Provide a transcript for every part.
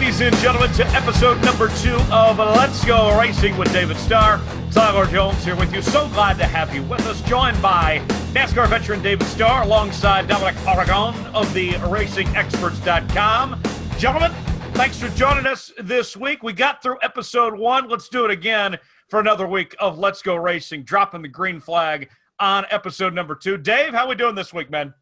ladies and gentlemen, to episode number 2 of Let's Go Racing with David Starr. Tyler Jones here with you. So glad to have you with us, joined by NASCAR veteran David Starr alongside Dominic Aragon of the RacingExperts.com. Gentlemen, thanks for joining us this week. We got through episode 1. Let's do it again for another week of Let's Go Racing, dropping the green flag on episode number 2. Dave, how we doing this week, man?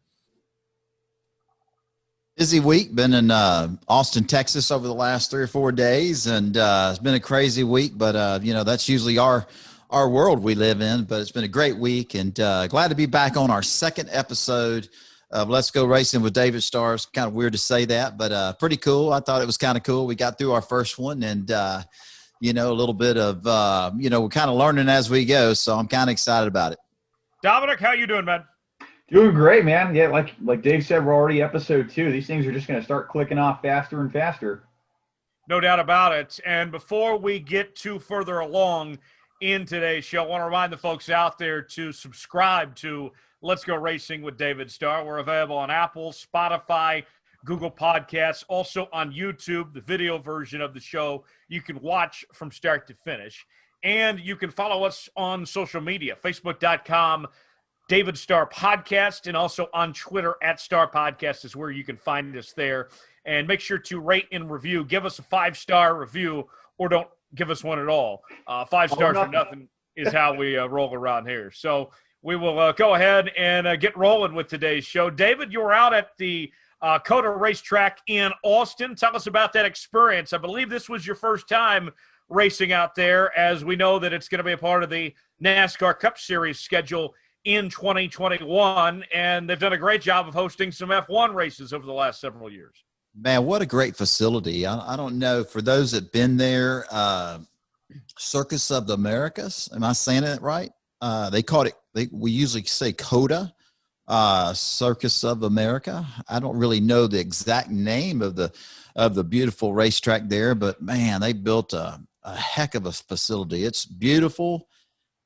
Busy week. Been in Austin, Texas over the last 3 or 4 days, and it's been a crazy week, but you know, that's usually our world we live in. But it's been a great week, and glad to be back on our second episode of Let's Go Racing with David Starr. It's kind of weird to say that, but pretty cool. I thought it was kind of cool. We got through our first one, and you know, a little bit of you know, we're kind of learning as we go, so I'm kind of excited about it. Dominic, how you doing, man? Doing great, man. Yeah, like Dave said, we're already episode 2. These things are just going to start clicking off faster and faster. No doubt about it. And before we get too further along in today's show, I want to remind the folks out there to subscribe to Let's Go Racing with David Starr. We're available on Apple, Spotify, Google Podcasts, also on YouTube, the video version of the show. You can watch from start to finish. And you can follow us on social media, Facebook.com, David Starr Podcast, and also on Twitter at Starr Podcast is where you can find us there. And make sure to rate and review. Give us a 5-star review, or don't give us one at all. 5 stars or nothing is how we roll around here. So we will go ahead and get rolling with today's show. David, you were out at the COTA racetrack in Austin. Tell us about that experience. I believe this was your first time racing out there, as we know that it's going to be a part of the NASCAR Cup Series schedule in 2021, and they've done a great job of hosting some F1 races over the last several years. Man, what a great facility. I don't know, for those that have been there, Circus of the Americas, am I saying it right? They called it, we usually say COTA, Circus of America. I don't really know the exact name of the beautiful racetrack there, but man, they built a heck of a facility. It's beautiful.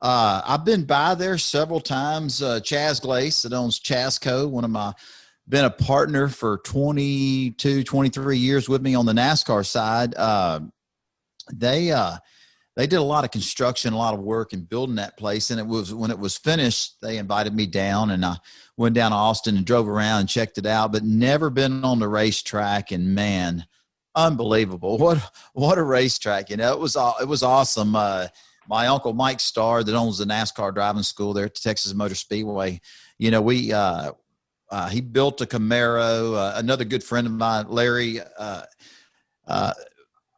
I've been by there several times. Chaz Glace, that owns Chazco, been a partner for 22, 23 years with me on the NASCAR side. They did a lot of construction, a lot of work in building that place. And it was, when it was finished, they invited me down, and I went down to Austin and drove around and checked it out, but never been on the racetrack. And man, unbelievable. What a racetrack. You know, it was awesome. My uncle Mike Starr, that owns the NASCAR driving school there at the Texas Motor Speedway, you know, he built a Camaro. Another good friend of mine, Larry,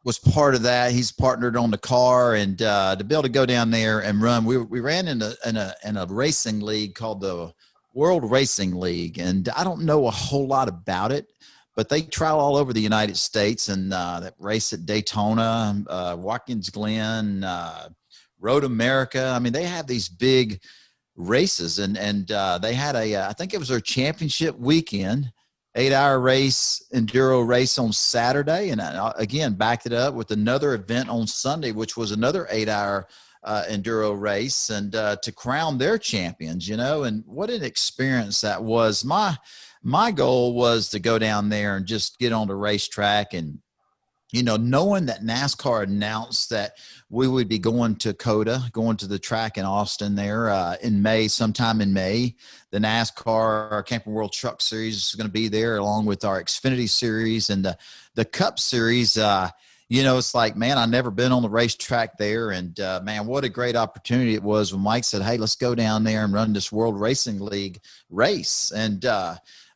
was part of that. He's partnered on the car, and to be able to go down there and run, we ran in a racing league called the World Racing League, and I don't know a whole lot about it, but they travel all over the United States, and that race at Daytona, Watkins Glen, Road America. I mean, they have these big races, and they had I think it was their championship weekend, 8-hour race, enduro race on Saturday. And again, backed it up with another event on Sunday, which was another 8-hour enduro race, and to crown their champions, you know, and what an experience that was. My goal was to go down there and just get on the racetrack, and you know, knowing that NASCAR announced that we would be going to COTA, going to the track in Austin there in May, sometime in May. The NASCAR Camping World Truck Series is going to be there, along with our Xfinity Series and the Cup Series. You know, it's like, man, I've never been on the racetrack there. And, man, what a great opportunity it was when Mike said, hey, let's go down there and run this World Racing League race. And,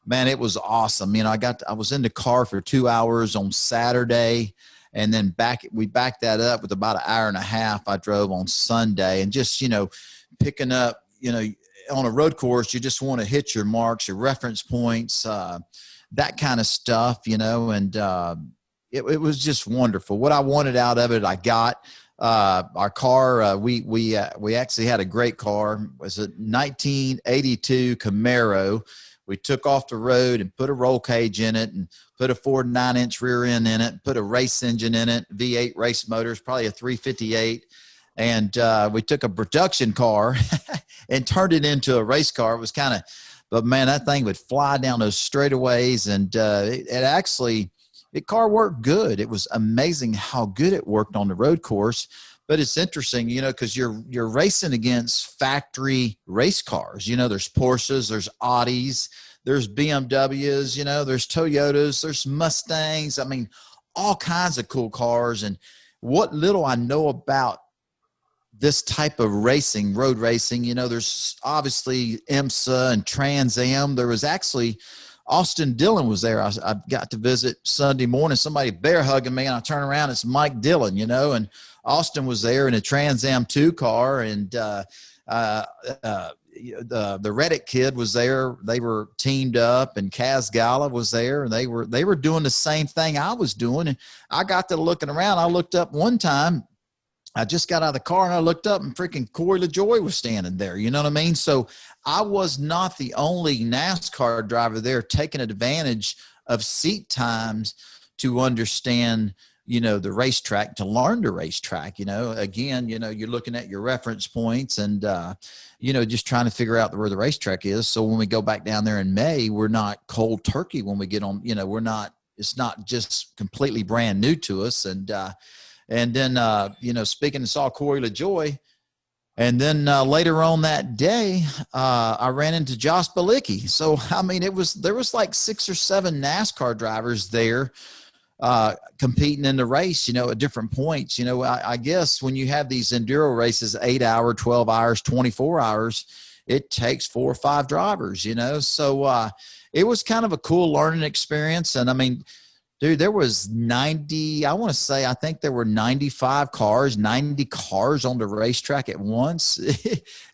man, it was awesome. You know, I was in the car for 2 hours on Saturday, and then we backed that up with about an hour and a half I drove on Sunday. And just, you know, picking up, you know, on a road course, you just want to hit your marks, your reference points, that kind of stuff, you know, and it was just wonderful. What I wanted out of it, I got. Our car, we actually had a great car. It was a 1982 Camaro. We took off the road and put a roll cage in it, and put a 4 9-inch rear end in it, put a race engine in it, V8 race motors, probably a 358. And we took a production car and turned it into a race car. It was but man, that thing would fly down those straightaways. And it actually, the car worked good. It was amazing how good it worked on the road course. But it's interesting, you know, because you're racing against factory race cars. You know, there's Porsches, there's Audis, there's BMWs, you know, there's Toyotas, there's Mustangs. I mean, all kinds of cool cars. And what little I know about this type of racing, road racing, you know, there's obviously IMSA and Trans Am. There was actually Austin Dillon was there. I got to visit Sunday morning, somebody bear hugging me, and I turn around, it's Mike Dillon, you know, and Austin was there in a Trans Am 2 car, and the Reddick kid was there. They were teamed up, and Kaz Gala was there, and they were doing the same thing I was doing. And I got to looking around. I looked up one time. I just got out of the car and I looked up and freaking Corey LaJoie was standing there. You know what I mean? So I was not the only NASCAR driver there taking advantage of seat times to understand, you know, the racetrack, to learn the racetrack. You know, again, you know, you're looking at your reference points and, you know, just trying to figure out where the racetrack is. So when we go back down there in May, we're not cold turkey when we get on, you know, it's not just completely brand new to us. And then, you know, speaking, saw Corey LaJoie. And then later on that day, I ran into Josh Bilicki. So, I mean, there was like 6 or 7 NASCAR drivers there competing in the race, you know, at different points. You know, I guess when you have these enduro races, 8 hour, 12 hours, 24 hours, it takes 4 or 5 drivers, you know. So it was kind of a cool learning experience. And, I mean, dude, there was 90, I want to say, I think there were 95 cars, 90 cars on the racetrack at once.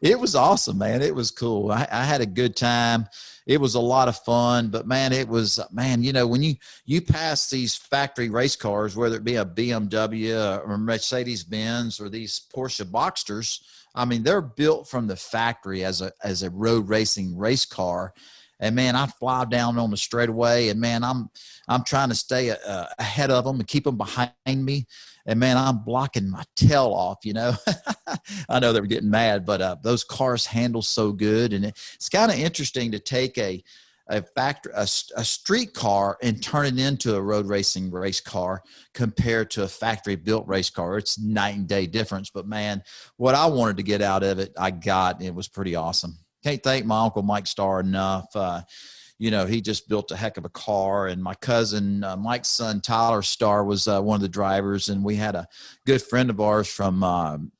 It was awesome, man. It was cool. I had a good time. It was a lot of fun, but man, you know, when you pass these factory race cars, whether it be a BMW or Mercedes-Benz or these Porsche Boxsters, I mean, they're built from the factory as a road racing race car. And man, I fly down on the straightaway, and man, I'm trying to stay ahead of them and keep them behind me. And man, I'm blocking my tail off, you know. I know they were getting mad, but those cars handle so good. And it's kind of interesting to take a street car and turn it into a road racing race car compared to a factory built race car. It's night and day difference. But man, what I wanted to get out of it, I got, and it was pretty awesome. Can't thank my uncle Mike Starr enough. You know, he just built a heck of a car. And my cousin, Mike's son, Tyler Starr, was one of the drivers. And we had a good friend of ours from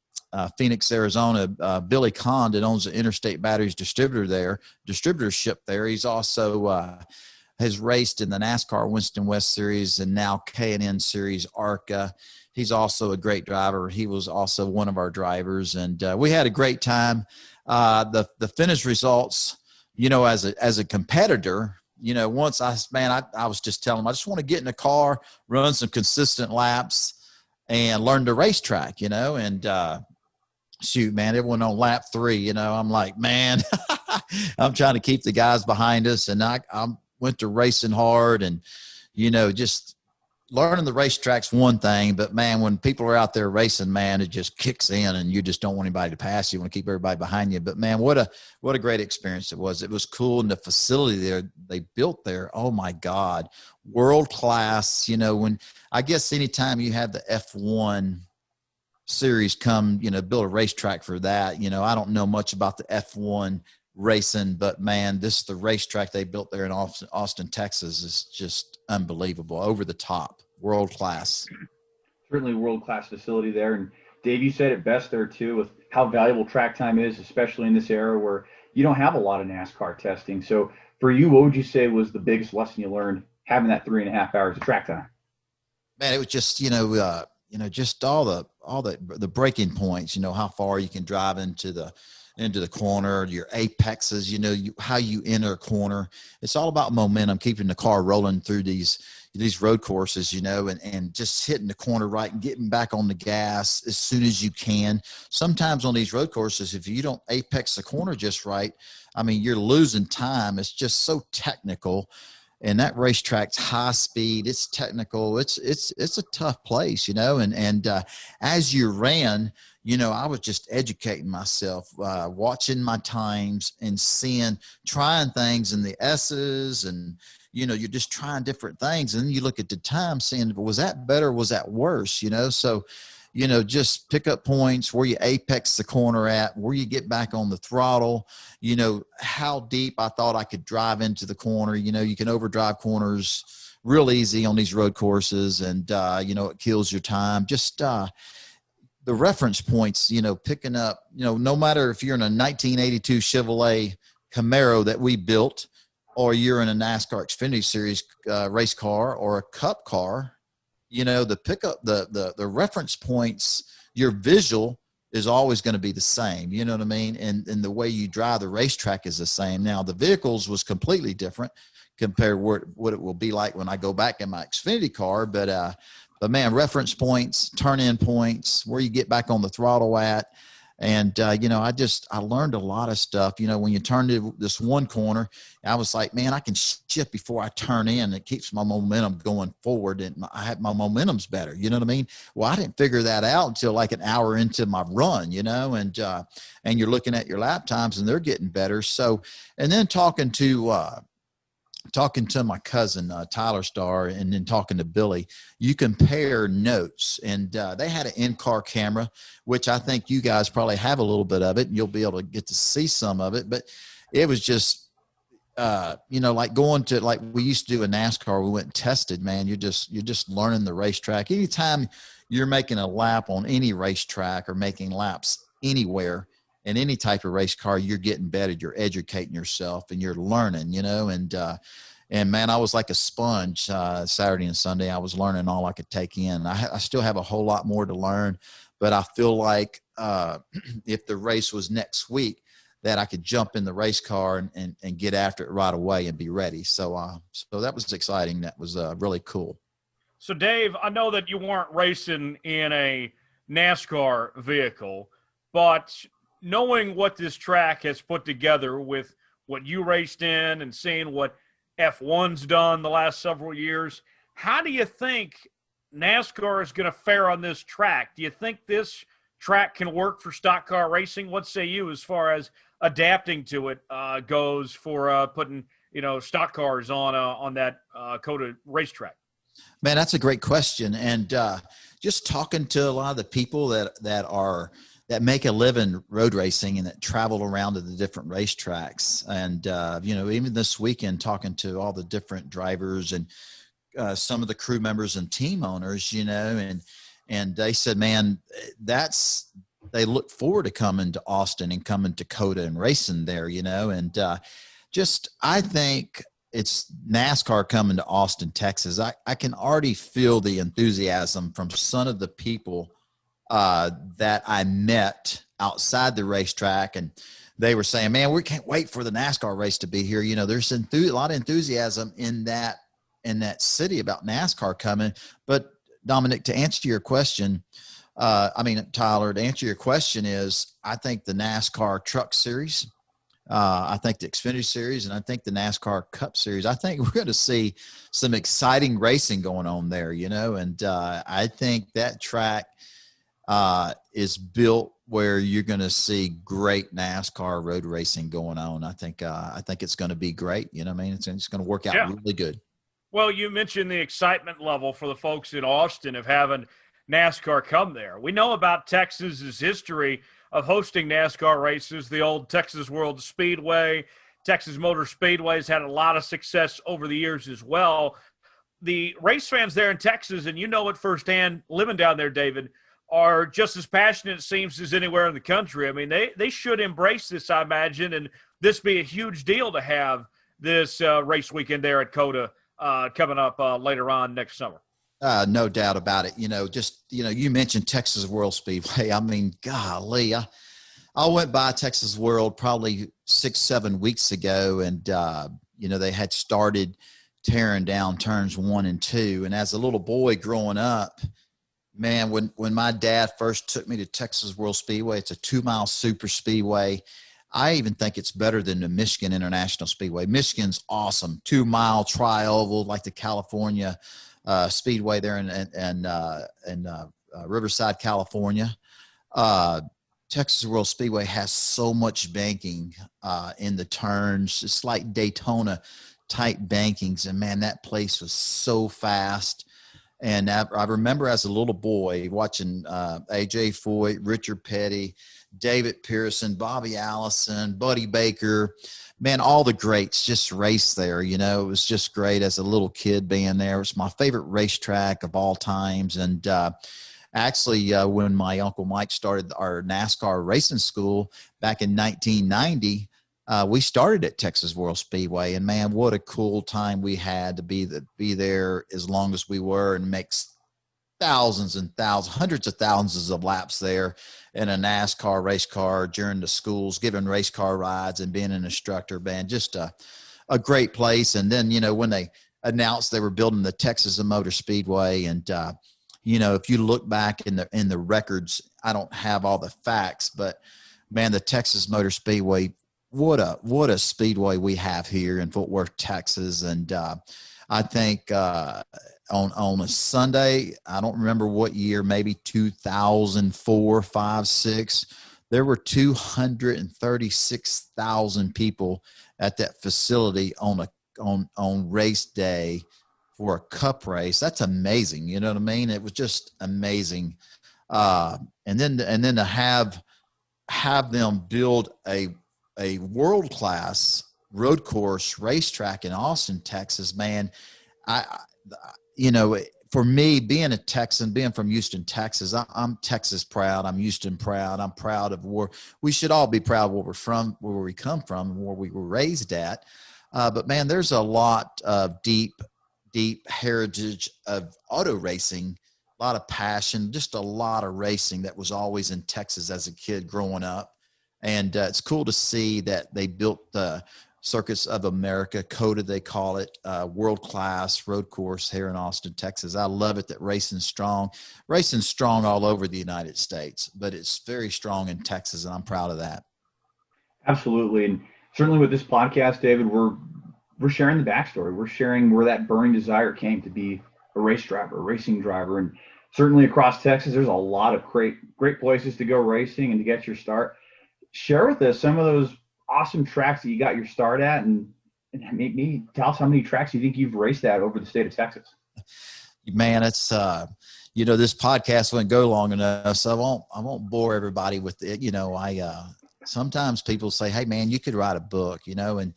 Phoenix, Arizona, Billy Kahn, that owns the Interstate Batteries distributorship there. He's also has raced in the NASCAR Winston West Series and now K&N Series ARCA. He's also a great driver. He was also one of our drivers. And we had a great time. The finish results, you know, as a competitor, you know, once I was just telling him, I just want to get in the car, run some consistent laps and learn the racetrack, you know, and, shoot, man, everyone on lap 3, you know, I'm like, man, I'm trying to keep the guys behind us. And I went to racing hard and, you know, just learning the racetrack's one thing, but man, when people are out there racing, man, it just kicks in and you just don't want anybody to pass you. You want to keep everybody behind you. But man, what a great experience it was. It was cool. And the facility there they built there, oh my God, world class. You know, when I guess anytime you have the F1 series come, you know, build a racetrack for that, you know, I don't know much about the F1 racing, but man, the racetrack they built there in Austin, Texas is just unbelievable, over the top, world class. Certainly a world class facility there. And Dave, you said it best there too, with how valuable track time is, especially in this era where you don't have a lot of NASCAR testing. So for you, what would you say was the biggest lesson you learned having that 3.5 hours of track time? Man, it was just, just all the breaking points, you know, how far you can drive into the corner, your apexes, you know, how you enter a corner. It's all about momentum, keeping the car rolling through these road courses, you know, and just hitting the corner right and getting back on the gas as soon as you can. Sometimes on these road courses, if you don't apex the corner just right, I mean, you're losing time. It's just so technical. And that racetrack's high speed. It's technical. It's a tough place, you know. And as you ran, you know, I was just educating myself, watching my times and trying things in the S's and, you're just trying different things. And then you look at the time saying, was that better? Was that worse? So, just pick up points, where you apex the corner at, where you get back on the throttle, how deep I thought I could drive into the corner. You can overdrive corners real easy on these road courses, and, it kills your time. Just the reference points, picking up, no matter if you're in a 1982 Chevrolet Camaro that we built, or you're in a NASCAR Xfinity Series race car or a Cup car, the pickup, the reference points, your visual is always going to be the same. You know what I mean? And the way you drive the racetrack is the same. Now, the vehicles was completely different compared to what it will be like when I go back in my Xfinity car. But man, reference points, turn-in points, where you get back on the throttle at. And, I learned a lot of stuff. When you turn to this one corner, I was like, man, I can shift before I turn in. It keeps my momentum going forward, and my momentum's better. You know what I mean? Well, I didn't figure that out until like an hour into my run, and you're looking at your lap times, and they're getting better. So, and then talking to my cousin, Tyler Starr, and then talking to Billy, you compare notes, and they had an in-car camera, which I think you guys probably have a little bit of it, and you'll be able to get to see some of it. But it was just, like going to, like we used to do in NASCAR, we went and tested, man. You're just learning the racetrack. Anytime you're making a lap on any racetrack or making laps anywhere in any type of race car, you're getting better. You're educating yourself, and you're learning, and man, I was like a sponge Saturday and Sunday. I was learning all I could take in. I still have a whole lot more to learn, but I feel like if the race was next week, that I could jump in the race car and get after it right away and be ready. So that was exciting. That was really cool. So Dave, I know that you weren't racing in a NASCAR vehicle, but knowing what this track has put together with what you raced in and seeing what F1's done the last several years, how do you think NASCAR is going to fare on this track? Do you think this track can work for stock car racing? What say you as far as adapting to it goes for putting stock cars on that COTA racetrack? Man, that's a great question. And just talking to a lot of the people that make a living road racing and that travel around to the different racetracks. And, even this weekend, talking to all the different drivers and some of the crew members and team owners, and they said, man, they look forward to coming to Austin and coming to COTA and racing there, and I think it's NASCAR coming to Austin, Texas. I can already feel the enthusiasm from some of the people that I met outside the racetrack, and they were saying, man, we can't wait for the NASCAR race to be here. There's a lot of enthusiasm in that city about NASCAR coming. But Dominic, to answer your question, Tyler, to answer your question is, I think the NASCAR Truck Series, I think the Xfinity Series, and I think the NASCAR Cup Series, I think we're going to see some exciting racing going on there, and I think that track is built where you're going to see great NASCAR road racing going on. I think it's going to be great. It's going to work out really good. Well, you mentioned the excitement level for the folks in Austin of having NASCAR come there. We know about Texas's history of hosting NASCAR races. The old Texas World Speedway, Texas Motor Speedway has had a lot of success over the years as well. The race fans there in Texas, and it firsthand living down there, David, are just as passionate, it seems, as anywhere in the country. I mean, they should embrace this, I imagine, and this be a huge deal to have this race weekend there at COTA coming up later on next summer. No doubt about it. You mentioned Texas World Speedway. I mean, golly, I went by Texas World probably 6-7 weeks ago, and, they had started tearing down turns 1 and 2. And as a little boy growing up, man, when my dad first took me to Texas World Speedway, it's a 2-mile super speedway. I even think it's better than the Michigan International Speedway. Michigan's awesome. 2-mile tri-oval like the California Speedway there in Riverside, California. Texas World Speedway has so much banking in the turns. It's like Daytona tight bankings, and man, that place was so fast. And I remember as a little boy watching A.J. Foyt, Richard Petty, David Pearson, Bobby Allison, Buddy Baker, man, all the greats just raced there. You know, it was just great as a little kid being there. It was my favorite racetrack of all times. And actually, when my Uncle Mike started our NASCAR racing school back in 1990, we started at Texas World Speedway, and man, what a cool time we had to be there as long as we were, and makes thousands and thousands, hundreds of thousands of laps there in a NASCAR race car during the schools, giving race car rides and being an instructor, man, just a great place. And then, you know, when they announced they were building the Texas Motor Speedway, and you know, if you look back in the records, I don't have all the facts, but man, the Texas Motor Speedway, what a speedway we have here in Fort Worth, Texas. And I think on a Sunday, I don't remember what year, maybe 2004, 5, 6, there were 236,000 people at that facility on race day for a cup race. That's amazing. You know what I mean? It was just amazing. And then to have them build a world-class road course racetrack in Austin, Texas, man, you know, for me, being a Texan, being from Houston, Texas, I'm Texas proud. I'm Houston proud. I'm proud of where we should all be proud of where we're from, where we come from, and where we were raised at. But man, there's a lot of deep heritage of auto racing, a lot of passion, just a lot of racing that was always in Texas as a kid growing up. And it's cool to see that they built the Circus of America, COTA they call it, world-class road course here in Austin, Texas. I love it that racing's strong all over the United States, but it's very strong in Texas, and I'm proud of that. Absolutely. And certainly with this podcast, David, we're sharing the backstory. We're sharing where that burning desire came to be a race driver, a racing driver. And certainly across Texas, there's a lot of great places to go racing and to get your start. Share with us some of those awesome tracks that you got your start at, and maybe tell us how many tracks you think you've raced at over the state of Texas. Man, it's you know, this podcast wouldn't go long enough, so I won't bore everybody with it. You know, sometimes people say, "Hey, man, you could write a book," you know, and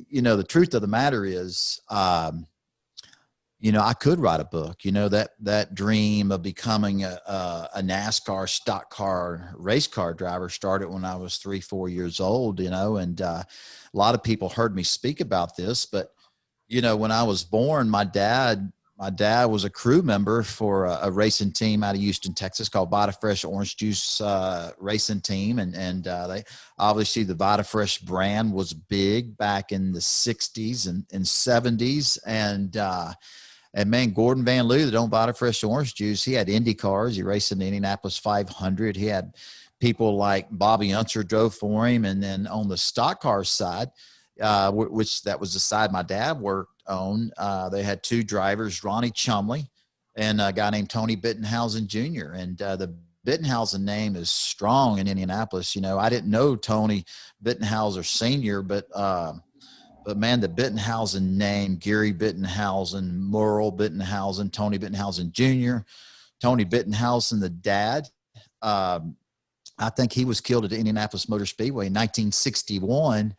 you know, the truth of the matter is, you know, I could write a book. You know, that dream of becoming a NASCAR stock car race car driver started when I was 3-4 years old, you know, and a lot of people heard me speak about this. But, you know, when I was born, my dad was a crew member for a racing team out of Houston, Texas called VitaFresh Orange Juice Racing Team. And they obviously, the VitaFresh brand was big back in the 60s and 70s. And man, Gordon Van Loo that owned VitaFresh Orange Juice, he had Indy cars. He raced in the Indianapolis 500. He had people like Bobby Unser drove for him. And then on the stock car side, which that was the side my dad worked on, they had two drivers, Ronnie Chumley and a guy named Tony Bittenhausen Jr. And the Bittenhausen name is strong in Indianapolis. You know, I didn't know Tony Bittenhausen Sr., but man, the Bittenhausen name, Gary Bittenhausen, Merle Bittenhausen, Tony Bittenhausen Jr., Tony Bittenhausen, the dad, I think he was killed at the Indianapolis Motor Speedway in 1961.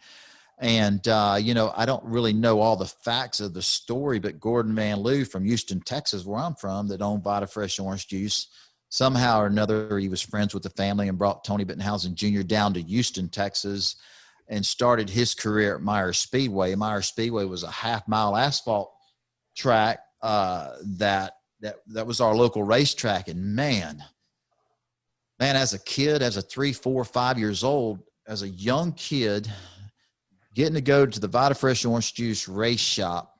And, you know, I don't really know all the facts of the story, but Gordon Van Loo from Houston, Texas, where I'm from, that owned VitaFresh Orange Juice, somehow or another, he was friends with the family and brought Tony Bittenhausen Jr. down to Houston, Texas, and started his career at Myers Speedway. Myers Speedway was a half-mile asphalt track that was our local racetrack. And man, as a kid, as a 3, 4, 5 years old, as a young kid, getting to go to the VitaFresh Orange Juice race shop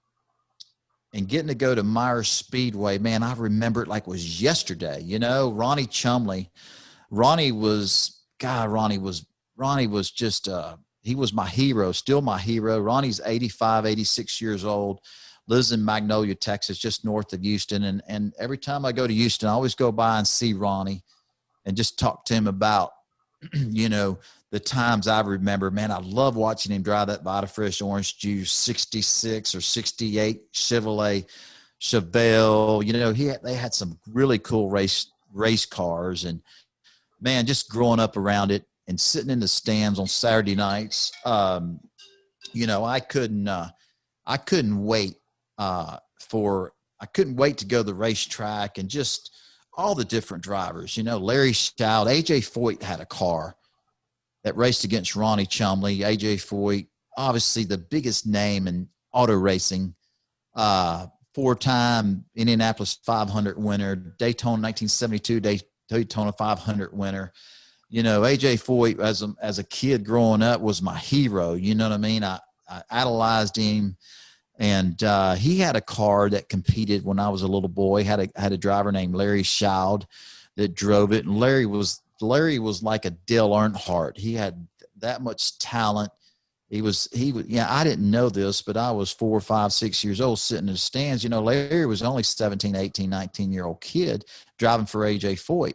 and getting to go to Myers Speedway, man, I remember it like it was yesterday. You know, Ronnie Chumley, Ronnie was just he was my hero, still my hero. Ronnie's 85, 86 years old, lives in Magnolia, Texas, just north of Houston. And every time I go to Houston, I always go by and see Ronnie and just talk to him about you know, the times I remember, man, I love watching him drive that Vita Orange Juice 66 or 68 Chevelle. You know, they had some really cool race cars, and man, just growing up around it and sitting in the stands on Saturday nights. You know, I couldn't wait I couldn't wait to go to the racetrack, and just all the different drivers. You know, Larry Stout, AJ Foyt had a car that raced against Ronnie Chumley. AJ Foyt, obviously the biggest name in auto racing, 4-time Indianapolis 500 winner, Daytona 1972 Daytona 500 winner. You know, AJ Foyt as a kid growing up was my hero. You know what I mean? I idolized him. And he had a car that competed when I was a little boy. Had a driver named Larry Schaud that drove it, and Larry was like a Dale Earnhardt. He had that much talent. He was yeah. I didn't know this, but I was 4, 5, 6 years old sitting in the stands. You know, Larry was only 17, 18, 19-year-old kid driving for AJ Foyt,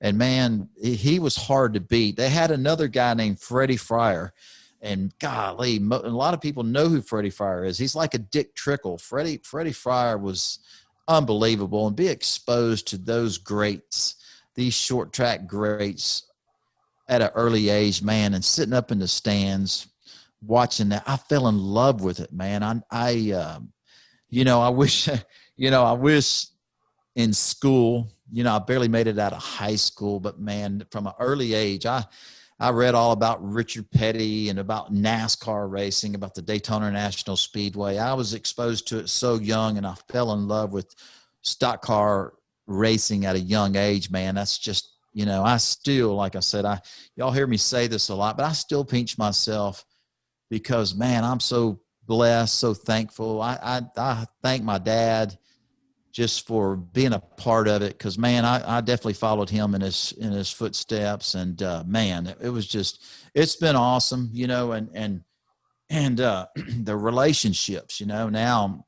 and man, he was hard to beat. They had another guy named Freddie Fryer. And golly, a lot of people know who Freddie Fryer is. He's like a Dick Trickle. Freddie Fryer was unbelievable, and be exposed to those greats, these short track greats at an early age, man, and sitting up in the stands watching that. I fell in love with it, man. I wish in school, you know, I barely made it out of high school, but man, from an early age, I read all about Richard Petty and about NASCAR racing, about the Daytona National Speedway. I was exposed to it so young, and I fell in love with stock car racing at a young age, man. That's just, you know, I still, like I said, y'all hear me say this a lot, but I still pinch myself because, man, I'm so blessed, so thankful. I thank my dad just for being a part of it. Cause man, I definitely followed him in his footsteps, and man, it's been awesome, you know, and the relationships, you know, now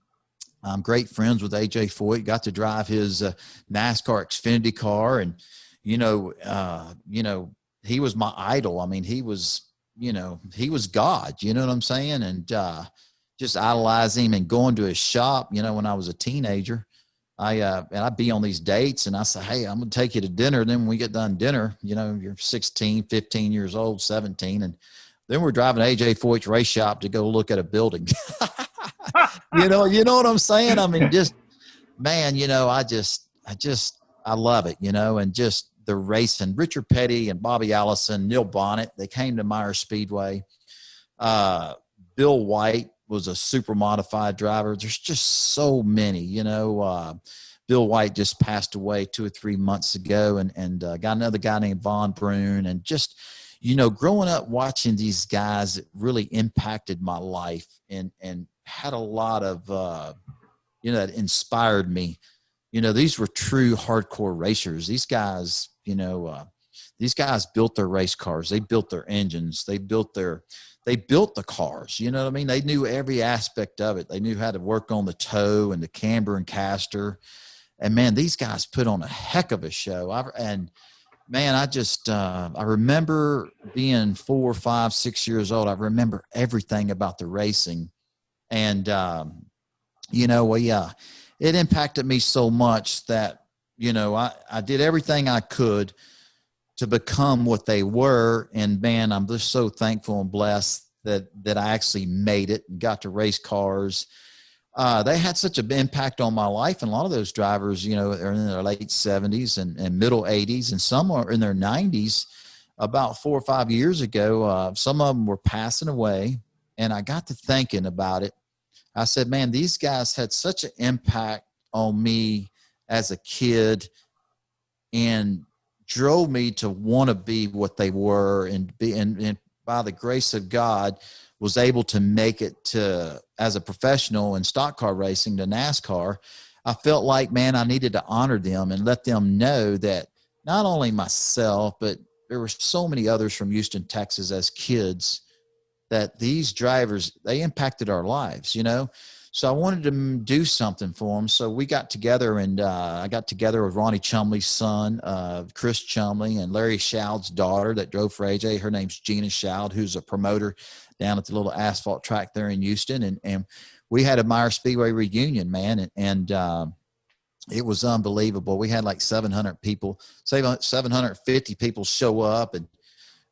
I'm great friends with AJ Foyt, got to drive his NASCAR Xfinity car. And, you know, he was my idol. I mean, he was God, you know what I'm saying? And just idolize him, and going to his shop, you know, when I was a teenager, I'd be on these dates, and I say, hey, I'm going to take you to dinner. And then when we get done dinner, you know, you're 16, 15 years old, 17. And then we're driving AJ Foyt's race shop to go look at a building. you know what I'm saying? I mean, just, man, you know, I love it, you know, and just the racing. Richard Petty and Bobby Allison, Neil Bonnet, they came to Myers Speedway. Bill White was a super modified driver. There's just so many, you know. Bill White just passed away 2 or 3 months ago, and got another guy named Von Brun. And just, you know, growing up watching these guys, that really impacted my life, and had a lot of, you know, that inspired me. You know, these were true hardcore racers. These guys, you know, these guys built their race cars. They built their engines. They built the cars. You know what I mean? They knew every aspect of it. They knew how to work on the toe and the camber and caster. And man, these guys put on a heck of a show. I remember being 4, 5, 6 years old. I remember everything about the racing. And, you know, it impacted me so much that, you know, I did everything I could to become what they were. And man, I'm just so thankful and blessed that I actually made it and got to race cars. They had such an impact on my life. And a lot of those drivers, you know, are in their late 70s and middle 80s, and some are in their 90s. About 4 or 5 years ago, some of them were passing away, and I got to thinking about it. I said, man, these guys had such an impact on me as a kid, and drove me to want to be what they were, and by the grace of God was able to make it to, as a professional in stock car racing, to NASCAR. I felt like, man, I needed to honor them and let them know that not only myself, but there were so many others from Houston, Texas as kids, that these drivers, they impacted our lives, you know? So I wanted to do something for him. So we got together, and I got together with Ronnie Chumley's son, Chris Chumley, and Larry Should's daughter that drove for AJ. Her name's Gina Shoud, who's a promoter down at the little asphalt track there in Houston. And we had a Meyer Speedway reunion, man. And it was unbelievable. We had like 700 people, 750 people show up, and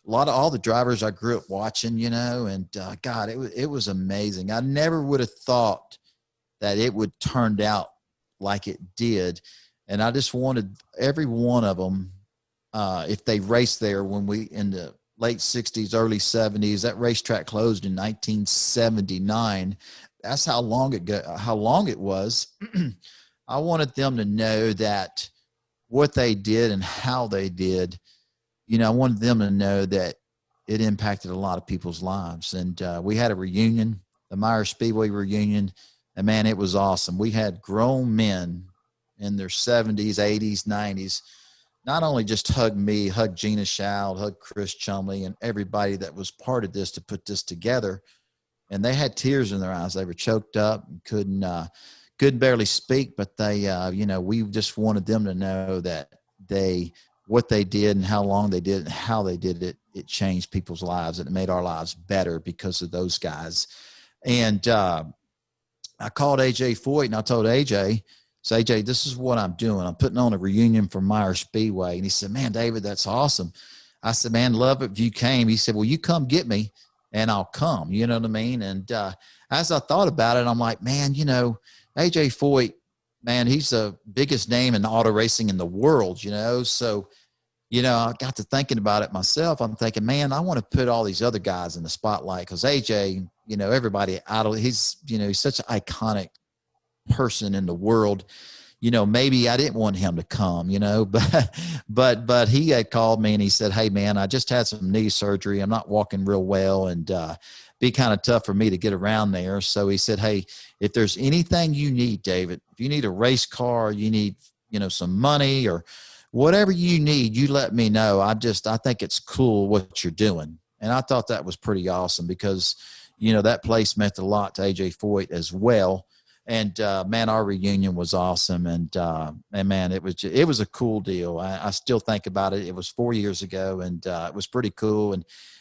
all the drivers I grew up watching, and God, it was amazing. I never would have thought that it would turn out like it did. And I just wanted every one of them, if they raced there when in the late 60s, early 70s, that racetrack closed in 1979. That's how long it was. I wanted them to know that what they did and how they did, I wanted them to know that it impacted a lot of people's lives. And we had a reunion, the Meyer Speedway reunion, and man, it was awesome. We had grown men in their 70s, 80s, 90s, not only just hug me, hug Gina Shoud, hug Chris Chumley, and everybody that was part of this to put this together. And they had tears in their eyes. They were choked up and couldn't barely speak, but they, we just wanted them to know that what they did and how long they did it and how they did it, it changed people's lives, and it made our lives better because of those guys. And I called AJ Foyt, and I told AJ, AJ, this is what I'm doing. I'm putting on a reunion for Meyer Speedway. And he said, man, David, that's awesome. I said, man, love it if you came. He said, well, you come get me and I'll come. You know what I mean? And as I thought about it, I'm like, man, AJ Foyt, man, he's the biggest name in auto racing in the world, So, I got to thinking about it myself. I'm thinking, man, I want to put all these other guys in the spotlight because AJ, everybody he's such an iconic person in the world. Maybe I didn't want him to come, but he had called me and he said, hey, man, I just had some knee surgery. I'm not walking real well, and be kind of tough for me to get around there. So he said, hey, if there's anything you need, David, if you need a race car, you need, some money or whatever you need, you let me know. I think it's cool what you're doing. And I thought that was pretty awesome because, that place meant a lot to AJ Foyt as well. And man, our reunion was awesome. And man, it was a cool deal. I still think about it. It was 4 years ago, and it was pretty cool.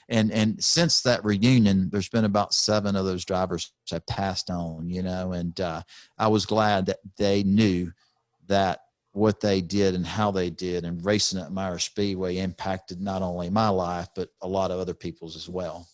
And since that reunion, there's been about 7 of those drivers that passed on, and I was glad that they knew that what they did and how they did, and racing at Meyer Speedway impacted not only my life, but a lot of other people's as well.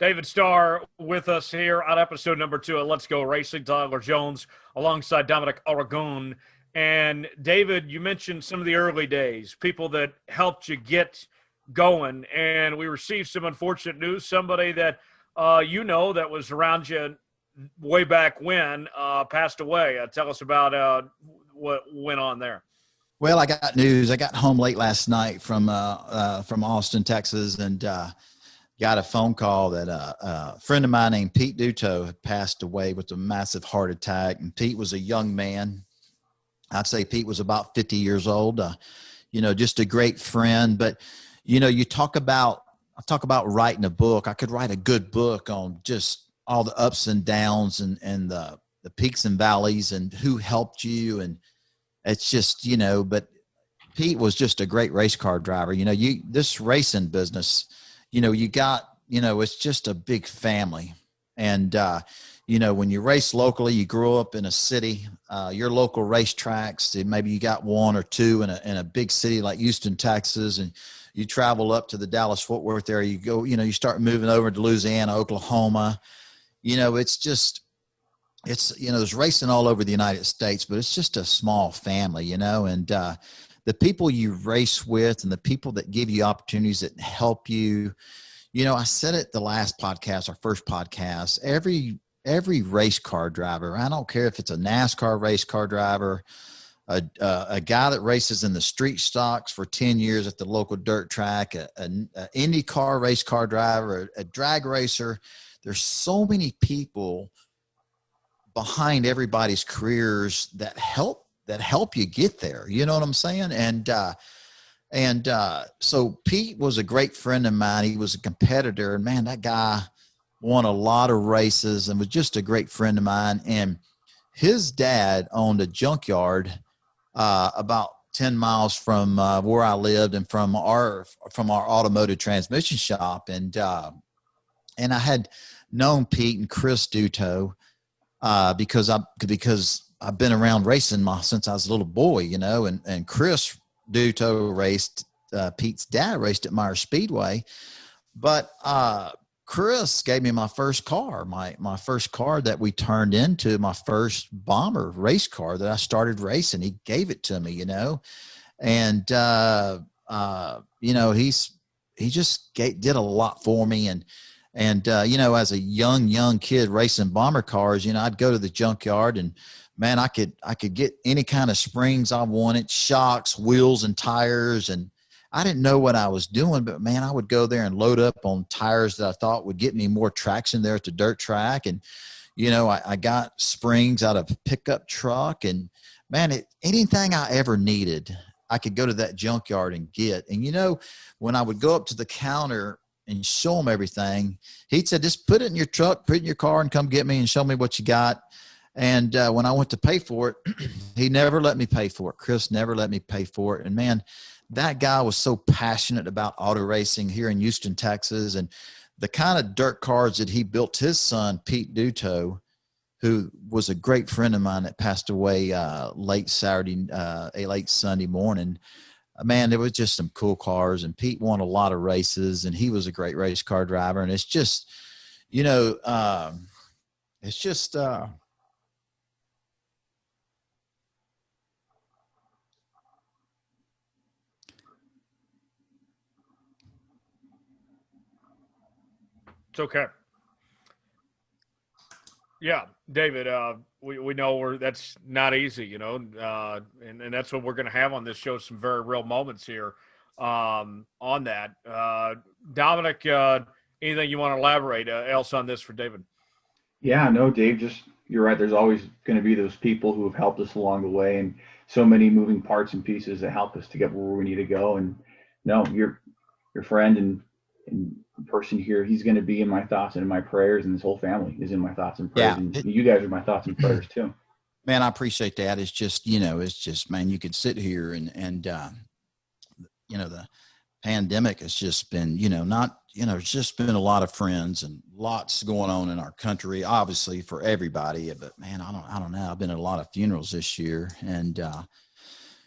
David Starr with us here on episode number 2 of Let's Go Racing. Tyler Jones alongside Dominic Aragon. And David, you mentioned some of the early days, people that helped you get going. And we received some unfortunate news. Somebody that that was around you way back when passed away. Tell us about what went on there. Well, I got news. I got home late last night from Austin, Texas, and got a phone call that a friend of mine named Pete Duto had passed away with a massive heart attack. And Pete was a young man. I'd say Pete was about 50 years old, just a great friend. But, I talk about writing a book. I could write a good book on just all the ups and downs and the peaks and valleys and who helped you. And it's just, but Pete was just a great race car driver. This racing business, you got, it's just a big family. And, when you race locally, you grow up in a city, your local racetracks, maybe you got 1 or 2 in a big city like Houston, Texas, and you travel up to the Dallas-Fort Worth area. You go, you start moving over to Louisiana, Oklahoma. There's racing all over the United States, but it's just a small family, and the people you race with and the people that give you opportunities that help you. I said it the last podcast, our first podcast, every race car driver, I don't care if it's a NASCAR race car driver, a guy that races in the street stocks for 10 years at the local dirt track, an IndyCar race car driver, a drag racer. There's so many people behind everybody's careers that help you get there. You know what I'm saying? And so Pete was a great friend of mine. He was a competitor, and man, that guy won a lot of races and was just a great friend of mine. And his dad owned a junkyard about 10 miles from where I lived and from our automotive transmission shop. And I had known Pete and Chris Duto because I've been around racing since I was a little boy, you know, and Chris Duto raced, Pete's dad raced at Meyer Speedway, but Chris gave me my first car, my first car that we turned into my first bomber race car that I started racing. He gave it to me, you know, and you know, he just did a lot for me. And you know, as a young kid racing bomber cars, you know, I'd go to the junkyard and man, I could get any kind of springs I wanted, shocks, wheels, and tires. And I didn't know what I was doing, but man, I would go there and load up on tires that I thought would get me more traction there at the dirt track. And, you know, I got springs out of a pickup truck, and man, anything I ever needed, I could go to that junkyard and get. And, you know, when I would go up to the counter and show him everything, he'd say, just put it in your truck, put it in your car and come get me and show me what you got. And when I went to pay for it, he never let me pay for it. Chris never let me pay for it. And man, that guy was so passionate about auto racing here in Houston, Texas, and the kind of dirt cars that he built his son, Pete Duto, who was a great friend of mine that passed away late Sunday morning. Man, there was just some cool cars, and Pete won a lot of races, and he was a great race car driver. And it's just, you know, it's just, It's okay. Yeah, David, we know that's not easy, you know, and that's what we're going to have on this show, some very real moments here on that. Dominic, anything you want to elaborate else on this for David? Yeah, no, Dave, you're right. There's always going to be those people who have helped us along the way, and so many moving parts and pieces that help us to get where we need to go. And no, your friend and person here, he's going to be in my thoughts and in my prayers, and his whole family is in my thoughts and prayers. Yeah. And you guys are my thoughts and prayers too. Man, I appreciate that. It's just, you know, man, you could sit here and you know, the pandemic has just been, you know, it's just been a lot of friends and lots going on in our country, obviously for everybody. But man, I don't know. I've been at a lot of funerals this year, and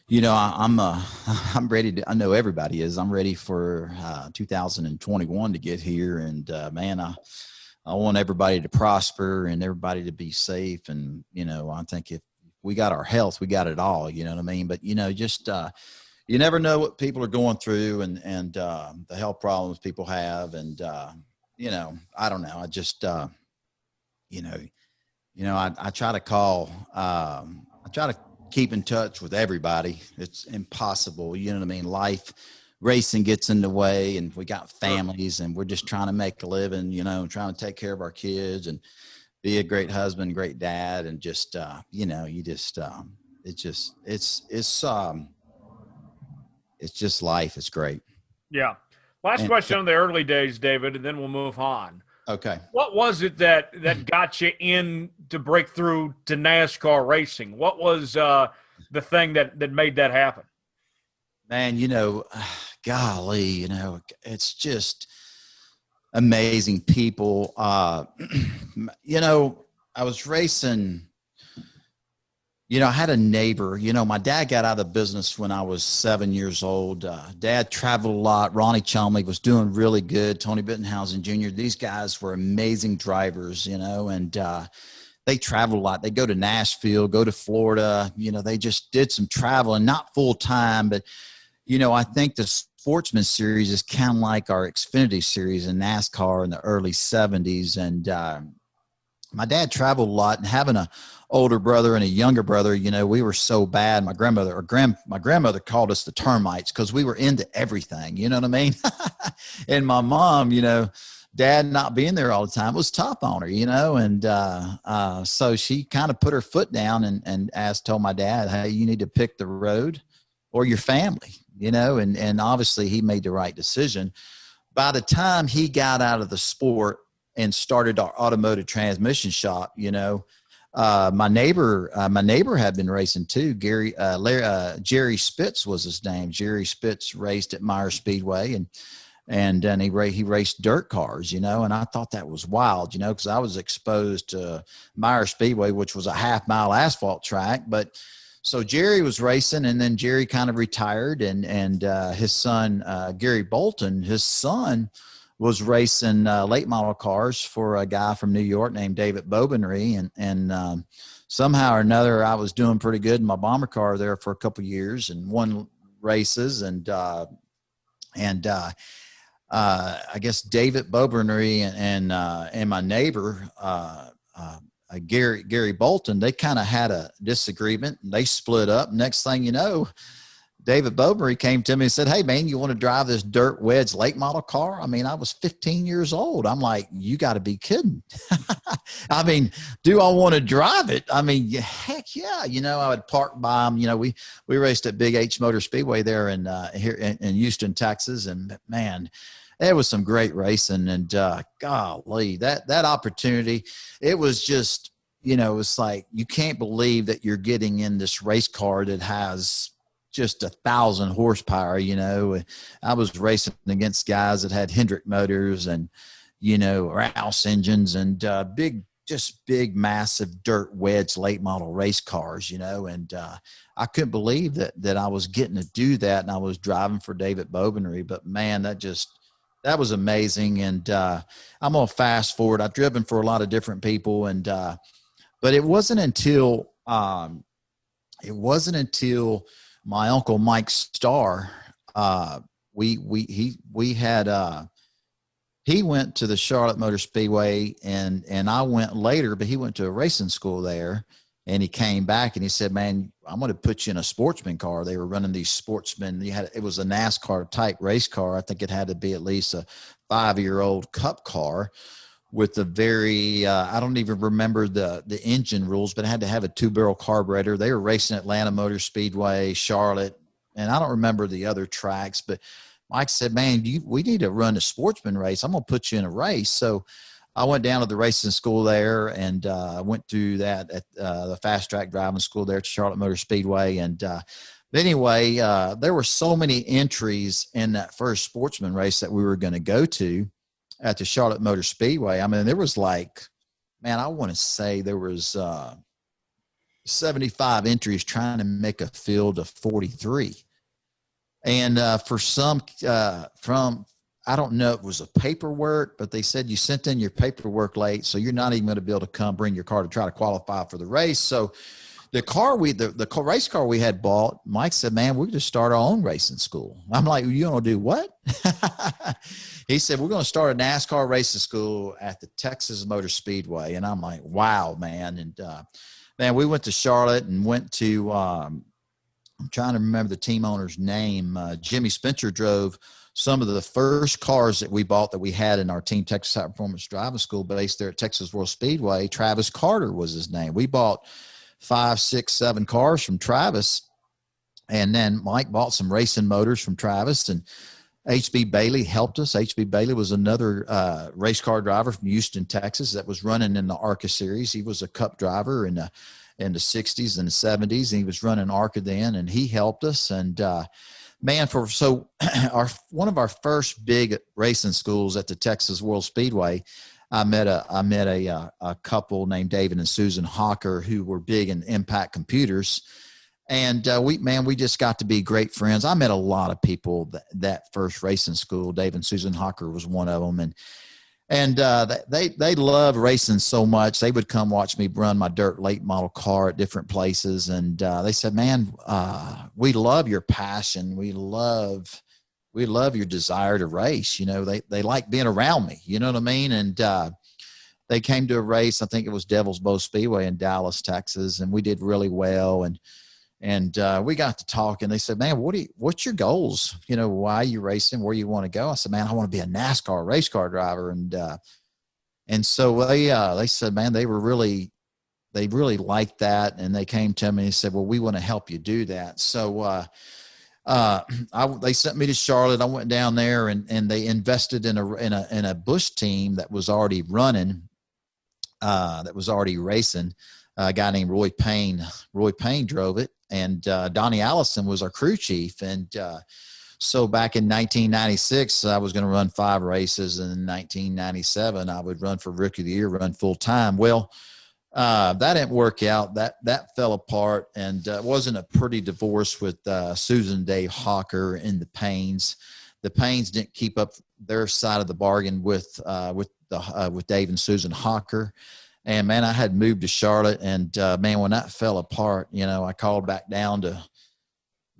you know, I'm ready to, I know everybody is, I'm ready for 2021 to get here. And man, I want everybody to prosper and everybody to be safe. And, you know, I think if we got our health, we got it all, you know what I mean? But, you know, just, you never know what people are going through and the health problems people have. And, you know, I don't know. I just, you know, I try to call, I try to keep in touch with everybody. It's impossible. You know what I mean? Life, racing gets in the way, and we got families, and we're just trying to make a living, you know, trying to take care of our kids and be a great husband, great dad. And just, you know, it's just life. It's great. Yeah. Last question on the early days, David, and then we'll move on. Okay. What was it that got you in to break through to NASCAR racing? What was the thing that made that happen? Man, you know, golly, you know, it's just amazing people. You know, I was racing. You know, I had a neighbor, you know, my dad got out of business when I was 7 years old. Dad traveled a lot. Ronnie Chumley was doing really good. Tony Bittenhausen Jr. These guys were amazing drivers, you know, and they traveled a lot. They go to Nashville, go to Florida. You know, they just did some traveling, not full time, but, you know, I think the Sportsman Series is kind of like our Xfinity Series in NASCAR in the early 70s. And my dad traveled a lot, and having a older brother and a younger brother, you know, we were so bad. My grandmother called us the termites because we were into everything, you know what I mean? And my mom, you know, dad not being there all the time was tough on her, you know? And so she kind of put her foot down and told my dad, hey, you need to pick the road or your family, you know? And obviously he made the right decision. By the time he got out of the sport and started our automotive transmission shop. You know, my neighbor had been racing too. Jerry Spitz was his name. Jerry Spitz raced at Meyer Speedway, and then he raced dirt cars, you know, and I thought that was wild, you know, because I was exposed to Meyer Speedway, which was a half-mile asphalt track. But so Jerry was racing, and then Jerry kind of retired, and his son, Gary Bolton, his son was racing late model cars for a guy from New York named David Bobenry, and somehow or another I was doing pretty good in my bomber car there for a couple of years and won races, and I guess David Bobenry and my neighbor Gary Bolton, they kind of had a disagreement, and they split up. Next thing you know, David Bobenry came to me and said, "Hey man, you want to drive this dirt wedge late model car?" I mean, I was 15 years old. I'm like, you got to be kidding. I mean, do I want to drive it? I mean, heck yeah. You know, I would park by them. You know, we raced at Big H Motor Speedway there here in Houston, Texas. And man, it was some great racing, and golly, that opportunity, it was just, you know, it's like, you can't believe that you're getting in this race car that has just 1,000 horsepower. You know, I was racing against guys that had Hendrick motors and, you know, Rouse engines and big, massive dirt wedge late model race cars, you know, and I couldn't believe that I was getting to do that, and I was driving for David Bobenry. But man, that was amazing. And I'm gonna fast forward. I've driven for a lot of different people, and but it wasn't until my uncle Mike Starr, he went to the Charlotte Motor Speedway, and I went later, but he went to a racing school there, and he came back and he said, "Man, I'm going to put you in a sportsman car." They were running these sportsmen. It was a NASCAR type race car. I think it had to be at least a 5-year-old cup car with the very, I don't even remember the engine rules, but it had to have a 2-barrel carburetor. They were racing Atlanta Motor Speedway, Charlotte, and I don't remember the other tracks, but Mike said, "Man, we need to run a sportsman race. I'm going to put you in a race." So I went down to the racing school there, and went through that at the fast track driving school there at Charlotte Motor Speedway. And anyway, there were so many entries in that first sportsman race that we were going to go to at the Charlotte Motor Speedway. I mean, there was like, man, I want to say there was 75 entries trying to make a field of 43. And for some, I don't know if it was a paperwork, but they said you sent in your paperwork late, so you're not even going to be able to come bring your car to try to qualify for the race. So the race car we had bought, Mike said, "Man, we just start our own racing school." I'm like, "You going to do what?" He said, "We're going to start a NASCAR racing school at the Texas Motor Speedway." And I'm like, "Wow, man." And man, we went to Charlotte and went to, I'm trying to remember the team owner's name. Jimmy Spencer drove some of the first cars that we bought that we had in our Team Texas High Performance Driving School based there at Texas World Speedway. Travis Carter was his name. We bought 5, 6, 7 cars from Travis. And then Mike bought some racing motors from Travis, and HB Bailey helped us. HB Bailey was another race car driver from Houston, Texas, that was running in the ARCA series. He was a cup driver in the 60s and the 70s, and he was running ARCA then, and he helped us. And man, one of our first big racing schools at the Texas World Speedway, I met a couple named David and Susan Hawker, who were big in Impact Computers. And we just got to be great friends. I met a lot of people that first racing school. Dave and Susan Hawker was one of them. And they loved racing so much. They would come watch me run my dirt late model car at different places. And they said, "Man, we love your passion. We love your desire to race." You know, they like being around me, you know what I mean? And they came to a race. I think it was Devil's Bow Speedway in Dallas, Texas. And we did really well. And we got to talk, and they said, "Man, what's your goals? You know, why are you racing? Where you want to go?" I said, "Man, I want to be a NASCAR race car driver." And so they said, man, they really liked that. And they came to me and said, "Well, we want to help you do that." So they sent me to Charlotte. I went down there and they invested in a Busch team that was already running, that was already racing. A guy named Roy Payne. Roy Payne drove it, and Donnie Allison was our crew chief. And so back in 1996, I was going to run 5 races. And in 1997, I would run for Rookie of the Year, run full time. Well, that didn't work out. That fell apart, and it wasn't a pretty divorce with Susan Dave Hawker and the Paynes. The Paynes didn't keep up their side of the bargain with Dave and Susan Hawker. And man, I had moved to Charlotte, and man, when that fell apart, I called back down to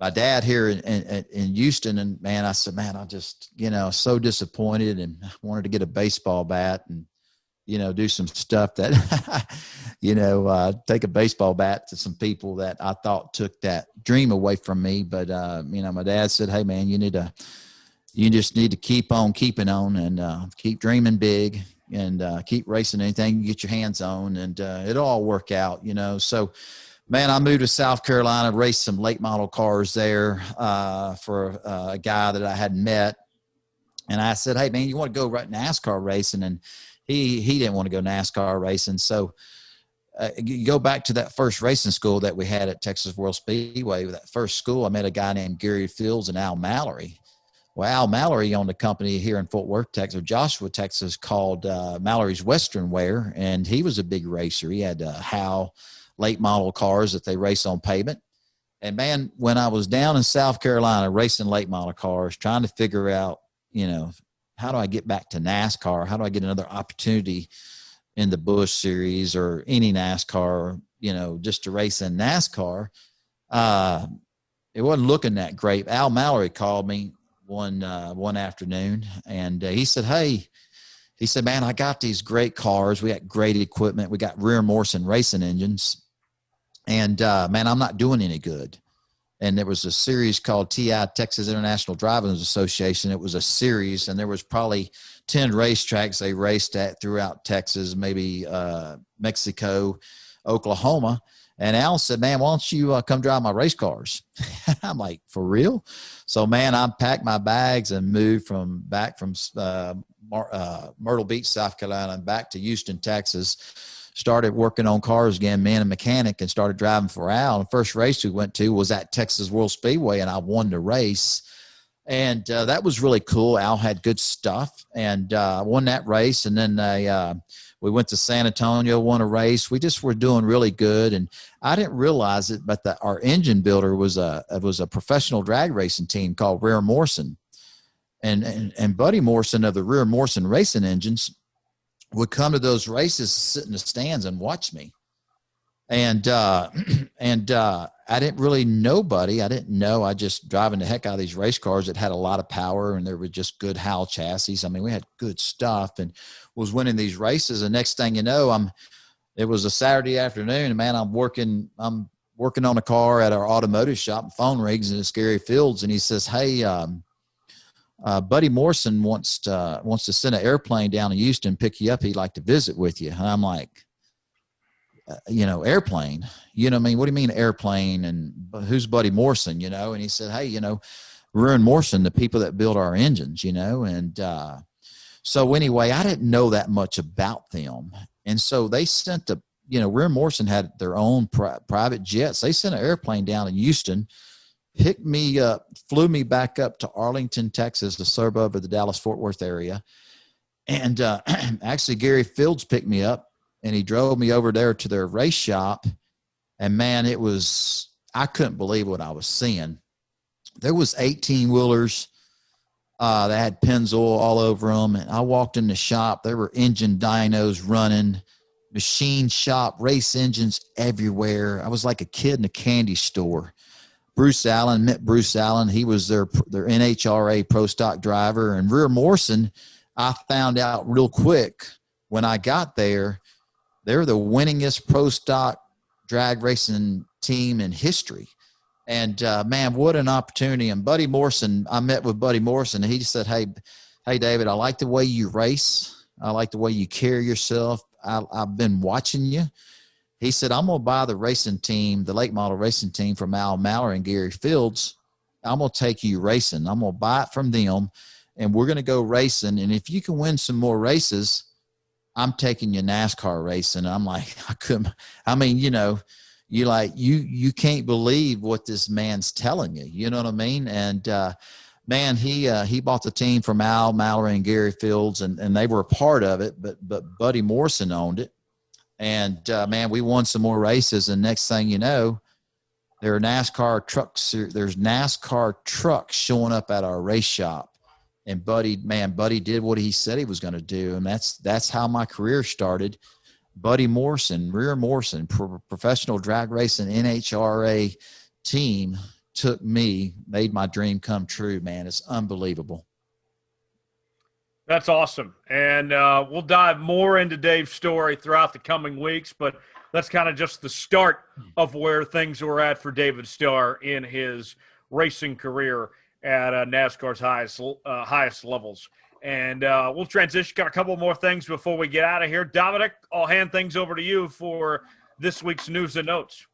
my dad here in Houston, and man, I said, man, I just, so disappointed, and wanted to get a baseball bat and, do some stuff that, take a baseball bat to some people that I thought took that dream away from me. But, my dad said, hey man, you just need to keep on keeping on, and keep dreaming big, and keep racing anything you get your hands on, and it'll all work out, So, man, I moved to South Carolina, raced some late model cars there for a guy that I had met. And I said, hey, man, you want to go NASCAR racing? And he didn't want to go NASCAR racing. So you go back to that first racing school that we had at Texas World Speedway. With that first school, I met a guy named Gary Fields and Al Mallory. Well, Al Mallory owned a company here in Fort Worth, Texas, or Joshua, Texas, called Mallory's Western Wear, and he was a big racer. He had Howe late model cars that they race on pavement. And man, when I was down in South Carolina racing late model cars, trying to figure out, how do I get back to NASCAR? How do I get another opportunity in the Busch Series or any NASCAR, just to race in NASCAR? It wasn't looking that great. Al Mallory called me one afternoon, and he said, hey, man, I got these great cars. We got great equipment. We got rear Morrison racing engines. And, man, I'm not doing any good. And there was a series called TI, Texas International Driving Association. It was a series, and there was probably 10 racetracks they raced at throughout Texas, maybe Mexico, Oklahoma. And Al said, man, why don't you come drive my race cars? I'm like, for real? So, man, I packed my bags and moved back from Myrtle Beach, South Carolina, and back to Houston, Texas. Started working on cars again, man, a mechanic, and started driving for Al. The first race we went to was at Texas World Speedway, and I won the race. And that was really cool. Al had good stuff, and won that race. And then we went to San Antonio, won a race. We just were doing really good. And I didn't realize it, but our engine builder was a professional drag racing team called Rear Morrison. And Buddy Morrison of the Rear Morrison racing engines would come to those races, sit in the stands and watch me. And I didn't really know Buddy. I didn't know. I just driving the heck out of these race cars that had a lot of power, and there were just good Hal chassis. I mean, we had good stuff, and was winning these races. And next thing you know, it was a Saturday afternoon, and man, I'm working on a car at our automotive shop, and phone rings, and it's Gary Fields, and he says, hey, Buddy Morrison wants to send an airplane down to Houston, pick you up. He'd like to visit with you. And I'm like, airplane, what do you mean airplane? And who's Buddy Morrison, And he said, hey, Rear and Morrison, the people that build our engines, And so anyway, I didn't know that much about them. And so they sent Rear and Morrison had their own private jets. They sent an airplane down to Houston, picked me up, flew me back up to Arlington, Texas, the suburb of the Dallas-Fort Worth area. And actually, Gary Fields picked me up, and he drove me over there to their race shop. And, man, I couldn't believe what I was seeing. There was 18-wheelers that had Pennzoil all over them. And I walked in the shop. There were engine dynos running, machine shop, race engines everywhere. I was like a kid in a candy store. Bruce Allen, met Bruce Allen. He was their NHRA pro stock driver. And Rear Morrison, I found out real quick when I got there, they're the winningest pro stock drag racing team in history. And man, what an opportunity. And Buddy Morrison, I met with Buddy Morrison, and he said, hey, David, I like the way you race. I like the way you carry yourself. I've been watching you. He said, I'm going to buy the racing team, the late model racing team from Al Mallory and Gary Fields, I'm going to take you racing. I'm going to buy it from them, and we're going to go racing. And if you can win some more races, I'm taking you NASCAR racing. And I'm like, you can't believe what this man's telling you. You know what I mean? And, man, he bought the team from Al, Mallory, and Gary Fields, and they were a part of it, but Buddy Morrison owned it. And, man, we won some more races. And next thing you know, there are NASCAR trucks. There's NASCAR trucks showing up at our race shop. And Buddy did what he said he was going to do. And that's how my career started. Buddy Morrison, professional drag racing NHRA team, took me, made my dream come true, man. It's unbelievable. That's awesome. And we'll dive more into Dave's story throughout the coming weeks, but that's kind of just the start of where things were at for David Starr in his racing career at NASCAR's highest levels. And we'll transition. Got a couple more things before we get out of here. Dominic, I'll hand things over to you for this week's news and notes.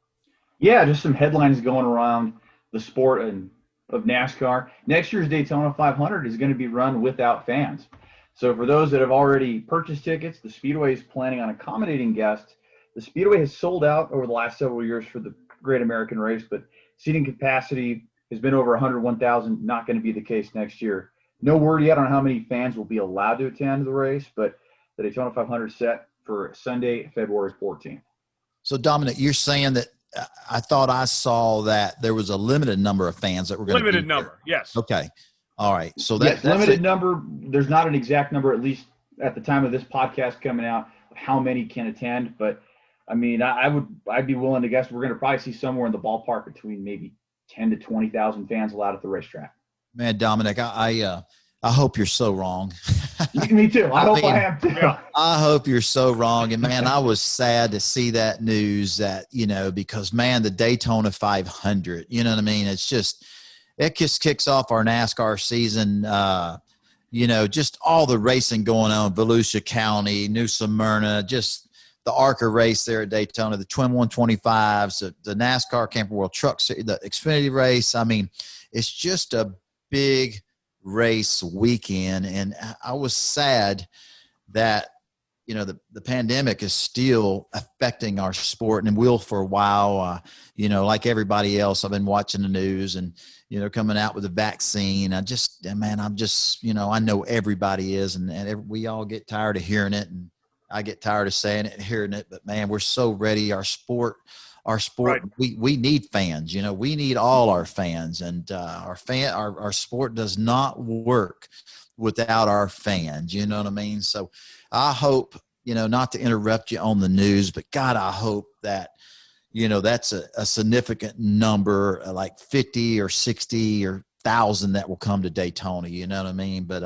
Yeah, just some headlines going around the sport of NASCAR. Next year's Daytona 500 is going to be run without fans. So for those that have already purchased tickets, the Speedway is planning on accommodating guests. The Speedway has sold out over the last several years for the Great American Race, but seating capacity has been over 101,000, not going to be the case next year. No word yet on how many fans will be allowed to attend the race, but the Daytona 500 is set for Sunday, February 14th. So, Dominic, you're saying that I thought I saw that there was a limited number of fans that were going to be limited number, yes. Okay. All right. So that's limited number. There's not an exact number, at least at the time of this podcast coming out, of how many can attend. But I mean, I'd be willing to guess we're going to probably see somewhere in the ballpark between maybe 10 to 20,000 fans allowed at the racetrack. Man, Dominic, I hope you're so wrong. Me too. I hope I am too. Yeah. I hope you're so wrong. And man, I was sad to see that news that, because man, the Daytona 500, you know what I mean? It just kicks off our NASCAR season. Just all the racing going on, Volusia County, New Smyrna, just the ARCA race there at Daytona, the Twin 125s, the NASCAR Camper World Truck Series, the Xfinity race. I mean, it's just a big race weekend. And I was sad that, the pandemic is still affecting our sport and will for a while. Like everybody else, I've been watching the news and, coming out with a vaccine. I'm just, I know everybody is, and we all get tired of hearing it. And I get tired of saying it and hearing it, but man, we're so ready. Our sport, right. we need fans, we need all our fans, and our sport does not work without our fans. You know what I mean? So I hope, not to interrupt you on the news, but God, I hope that, that's a significant number, like 50 or 60 or 1,000 that will come to Daytona. You know what I mean? But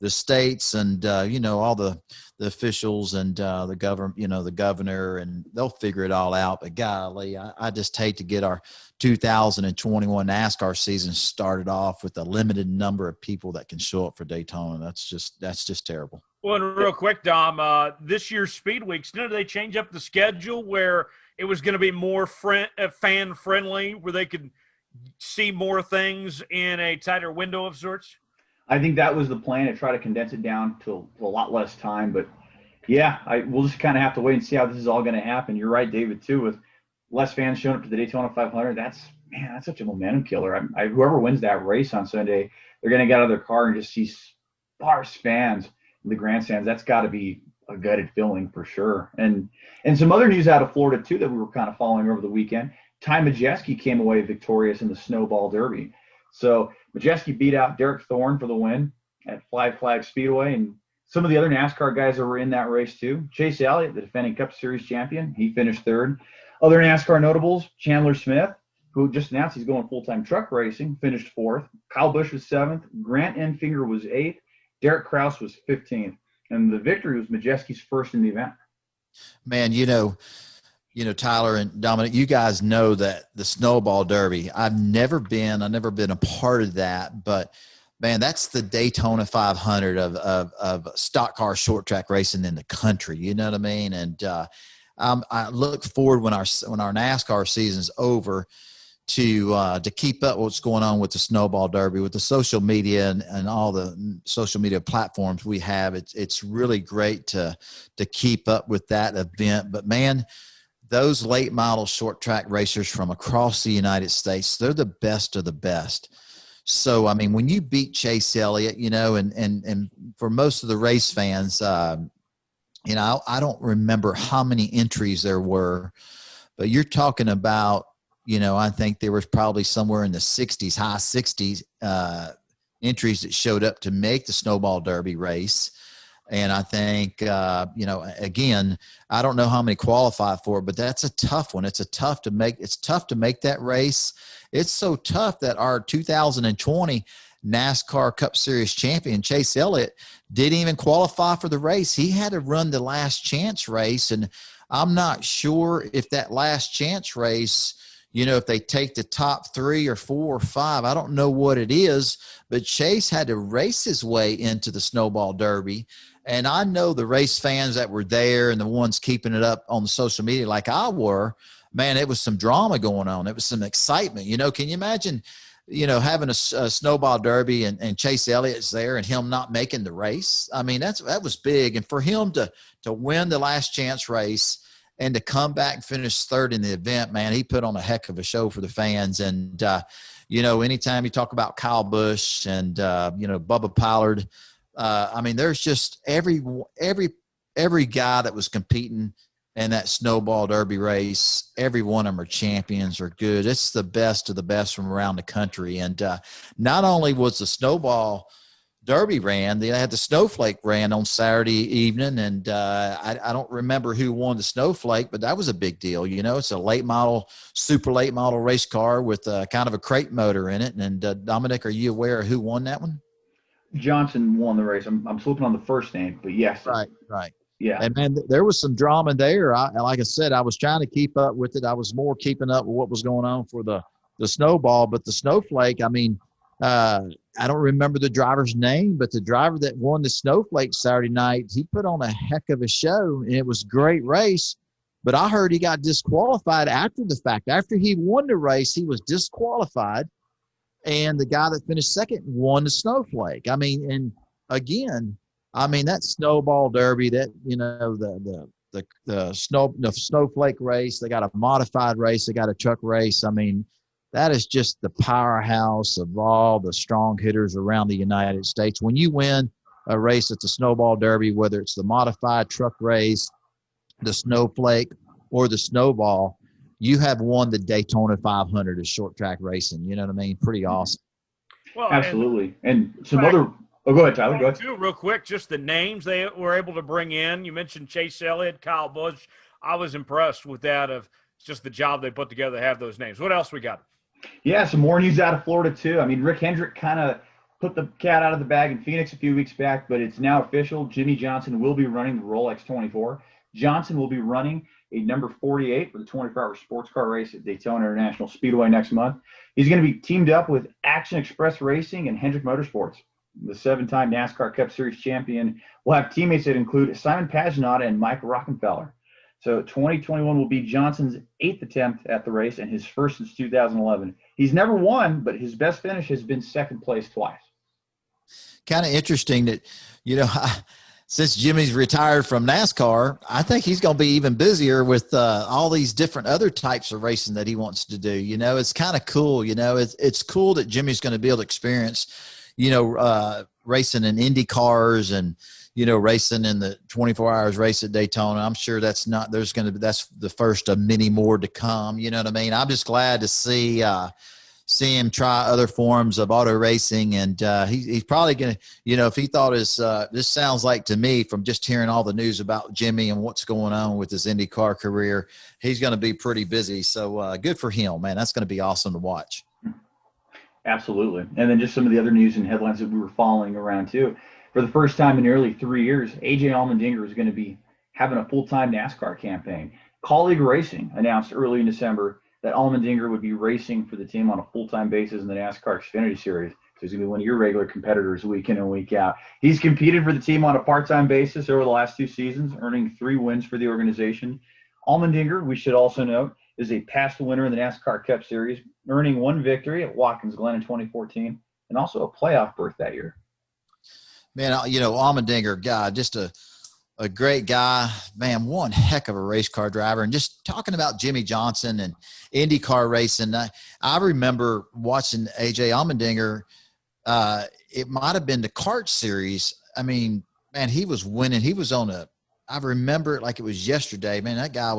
the states and, all the officials and the governor, and they'll figure it all out. But golly, I just hate to get our 2021 NASCAR season started off with a limited number of people that can show up for Daytona. That's just terrible. Well, and real quick, Dom, this year's Speed Weeks, didn't they change up the schedule where it was going to be more fan-friendly, where they could see more things in a tighter window of sorts? I think that was the plan, to try to condense it down to a lot less time. But, yeah, we'll just kind of have to wait and see how this is all going to happen. You're right, David, too, with less fans showing up to the Daytona 500. That's such a momentum killer. Whoever wins that race on Sunday, they're going to get out of their car and just see sparse fans in the grandstands. That's got to be a gutted feeling for sure. And some other news out of Florida, too, that we were kind of following over the weekend. Ty Majeski came away victorious in the Snowball Derby. So Majeski beat out Derek Thorne for the win at Five Flag Speedway, and some of the other NASCAR guys that were in that race too. Chase Elliott, the defending Cup Series champion, he finished third. Other NASCAR notables, Chandler Smith, who just announced he's going full-time truck racing, finished fourth. Kyle Busch was seventh. Grant Enfinger was eighth. Derek Kraus was 15th. And the victory was Majeski's first in the event. Man, Tyler and Dominic, you guys know that the Snowball Derby, I've never been a part of that, but man, that's the Daytona 500 of stock car short track racing in the country. You know what I mean? And I look forward when our NASCAR season's over to keep up what's going on with the Snowball Derby, with the social media and all the social media platforms we have. It's really great to keep up with that event. But man, those late model short track racers from across the United States, they're the best of the best. So, I mean, when you beat Chase Elliott, you know, and for most of the race fans, you know, I don't remember how many entries there were, but you're talking about, you know, I think there was probably somewhere in the 60s, high 60s entries that showed up to make the Snowball Derby race. And I think, you know, again, I don't know how many qualify for it, but that's a tough one. It's tough to make that race. It's so tough that our 2020 NASCAR Cup Series champion, Chase Elliott, didn't even qualify for the race. He had to run the last chance race. And I'm not sure if that last chance race, you know, if they take the top 3 or 4 or 5, I don't know what it is, but Chase had to race his way into the Snowball Derby. And I know the race fans that were there and the ones keeping it up on the social media like I were, man, it was some drama going on. It was some excitement. You know, can you imagine, you know, having a Snowball Derby and Chase Elliott's there and him not making the race? I mean, that was big. And for him to win the last chance race and to come back and finish third in the event, man, he put on a heck of a show for the fans. And, you know, anytime you talk about Kyle Busch and, you know, Bubba Pollard, I mean, there's just every guy that was competing in that Snowball Derby race, every one of them are champions or good. It's the best of the best from around the country. And not only was the Snowball Derby ran, they had the Snowflake ran on Saturday evening, and I don't remember who won the Snowflake, but that was a big deal. You know, it's a late model, super late model race car with kind of a crate motor in it. And Dominic, are you aware of who won that one? Johnson won the race. I'm slipping on the first name, but yes. Right. Yeah. And man, there was some drama there. Like I said, I was trying to keep up with it. I was more keeping up with what was going on for the Snowball, but the Snowflake, I mean, I don't remember the driver's name, but the driver that won the Snowflake Saturday night, he put on a heck of a show, and it was a great race. But I heard he got disqualified after the fact. After he won the race, he was disqualified, and the guy that finished second won the Snowflake. I mean, and again, I mean, that Snowball Derby, that, you know, the Snowflake race, they got a modified race, they got a truck race. I mean, that is just the powerhouse of all the strong hitters around the United States. When you win a race at the Snowball Derby, whether it's the modified truck race, the Snowflake, or the Snowball, you have won the Daytona 500 of short track racing. You know what I mean? Pretty awesome. Well, absolutely. And some other – oh, go ahead, Tyler. Go ahead. Too, real quick, just the names they were able to bring in. You mentioned Chase Elliott, Kyle Busch. I was impressed with that, of just the job they put together to have those names. What else we got? Yeah, some more news out of Florida, too. I mean, Rick Hendrick kind of put the cat out of the bag in Phoenix a few weeks back, but it's now official. Jimmie Johnson will be running the Rolex 24. Johnson will be running a number 48 for the 24-hour sports car race at Daytona International Speedway next month. He's going to be teamed up with Action Express Racing and Hendrick Motorsports. The 7-time NASCAR Cup Series champion will have teammates that include Simon Pagenaud and Mike Rockenfeller. So 2021 will be Johnson's 8th attempt at the race and his first since 2011. He's never won, but his best finish has been second place twice. Kind of interesting that, you know, since Jimmy's retired from NASCAR, I think he's going to be even busier with all these different other types of racing that he wants to do. You know, it's kind of cool. You know, it's cool that Jimmy's going to be able to experience, you know, racing in Indy cars and, you know, racing in the 24 hours race at Daytona. I'm sure that's the first of many more to come. You know what I mean? I'm just glad to see him try other forms of auto racing. And he's probably going to, you know, if he thought this sounds like to me from just hearing all the news about Jimmie and what's going on with his IndyCar career, he's going to be pretty busy. So good for him, man. That's going to be awesome to watch. Absolutely. And then just some of the other news and headlines that we were following around too. For the first time in nearly 3 years, AJ Allmendinger is going to be having a full-time NASCAR campaign. Kaulig Racing announced early in December that Allmendinger would be racing for the team on a full-time basis in the NASCAR Xfinity Series. So he's going to be one of your regular competitors week in and week out. He's competed for the team on a part-time basis over the last 2 seasons, earning 3 wins for the organization. Allmendinger, we should also note, is a past winner in the NASCAR Cup Series, earning one victory at Watkins Glen in 2014 and also a playoff berth that year. Man, Allmendinger, guy, just a great guy, man, one heck of a race car driver. And just talking about Jimmie Johnson and IndyCar racing, I remember watching AJ Allmendinger. It might have been the kart series. I mean, man, he was winning. He was I remember it like it was yesterday, man. That guy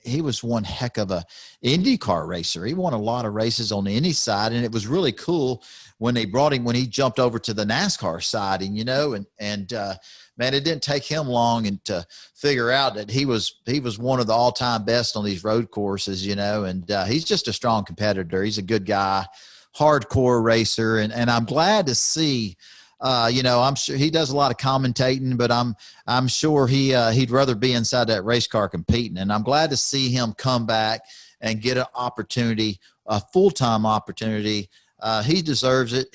he was one heck of a IndyCar racer. He won a lot of races on the Indy side, and it was really cool when they brought him, when he jumped over to the NASCAR side, and man, it didn't take him long to figure out that he was one of the all-time best on these road courses, and he's just a strong competitor. He's a good guy, hardcore racer, and I'm glad to see. I'm sure he does a lot of commentating, but I'm sure he'd rather be inside that race car competing. And I'm glad to see him come back and get an opportunity, a full-time opportunity. He deserves it.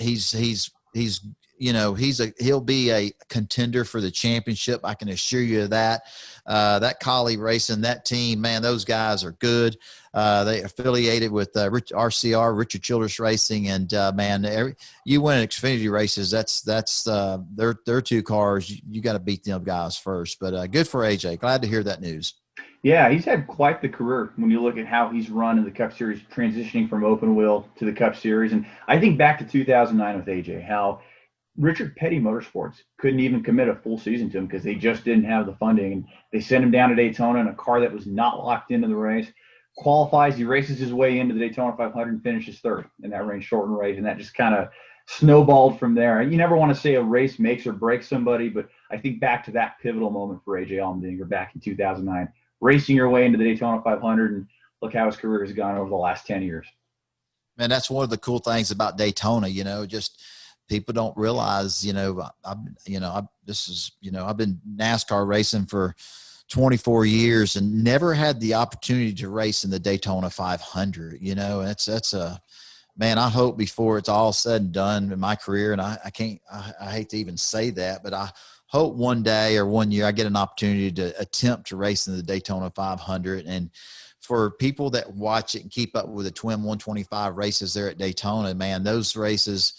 He'll be a contender for the championship. I can assure you of that. That Kaulig Racing, that team, man, those guys are good. They affiliated with RCR, Richard Childress Racing, and man, you win Xfinity races. That's their two cars. You got to beat them guys first. But good for AJ. Glad to hear that news. Yeah, he's had quite the career when you look at how he's run in the Cup Series, transitioning from open wheel to the Cup Series. And I think back to 2009 with AJ, how Richard Petty Motorsports couldn't even commit a full season to him because they just didn't have the funding. And they sent him down to Daytona in a car that was not locked into the race. Qualifies, he races his way into the Daytona 500 and finishes third in that rain shortened race. And that just kind of snowballed from there. You never want to say a race makes or breaks somebody, but I think back to that pivotal moment for AJ Allmendinger back in 2009, racing your way into the Daytona 500, and look how his career has gone over the last 10 years. Man, that's one of the cool things about Daytona, just people don't realize, I've been NASCAR racing for 24 years and never had the opportunity to race in the Daytona 500. Man, I hope before it's all said and done in my career, and I hate to even say that, but I hope one day or one year I get an opportunity to attempt to race in the Daytona 500. And for people that watch it and keep up with the Twin 125 races there at Daytona, man, those races,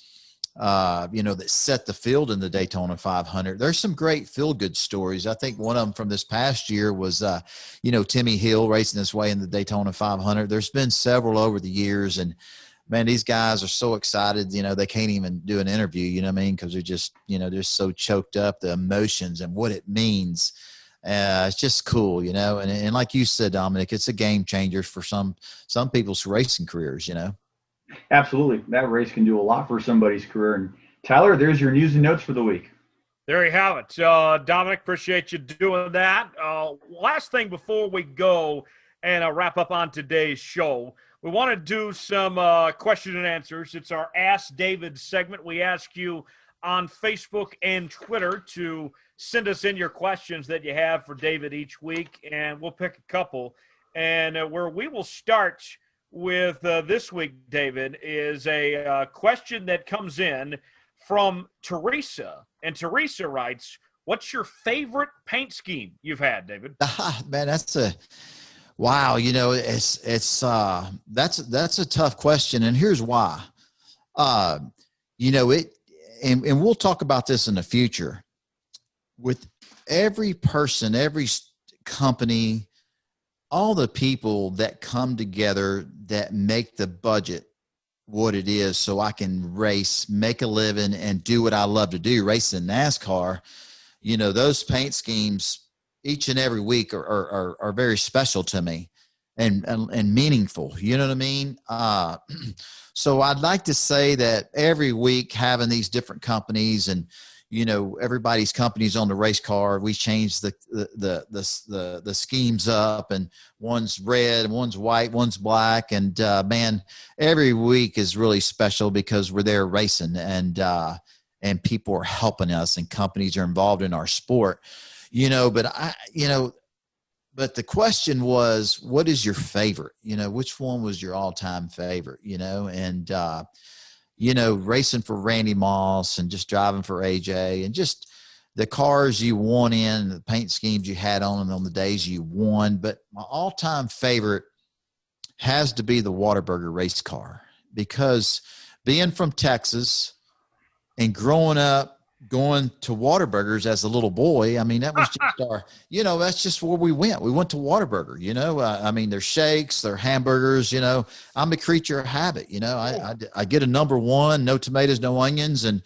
that set the field in the Daytona 500. There's some great feel-good stories. I think one of them from this past year was, Timmy Hill racing his way in the Daytona 500. There's been several over the years, and man, these guys are so excited, they can't even do an interview, because they're just, they're so choked up, the emotions and what it means. It's just cool, and like you said, Dominic, it's a game changer for some people's racing careers, Absolutely. That race can do a lot for somebody's career. And Tyler, there's your news and notes for the week. There you have it. Dominic, appreciate you doing that. Last thing before we go and wrap up on today's show, we want to do some question and answers. It's our Ask David segment. We ask you on Facebook and Twitter to send us in your questions that you have for David each week, and we'll pick a couple. And where we will start with this week, David, is a question that comes in from Teresa. And Teresa writes, what's your favorite paint scheme you've had, David? Man, that's wow. That's a tough question. And here's why. And we'll talk about this in the future. With every person, every company, all the people that come together that make the budget what it is so I can race, make a living, and do what I love to do, race in NASCAR, those paint schemes each and every week are very special to me and meaningful. You know what I mean? So I'd like to say that every week having these different companies and, everybody's companies on the race car, we change the schemes up, and one's red, one's white, one's black. And man, every week is really special because we're there racing, and people are helping us, and companies are involved in our sport, but but the question was, what is your favorite? Which one was your all-time favorite? Racing for Randy Moss and just driving for AJ, and just the cars you won in, the paint schemes you had on them on the days you won. But my all-time favorite has to be the Whataburger race car, because being from Texas and growing up going to Whataburgers as a little boy, I mean, that was just our, that's just where we went. We went to Whataburger, I mean, their shakes, their hamburgers, I'm a creature of habit, I get a number one, no tomatoes, no onions. And,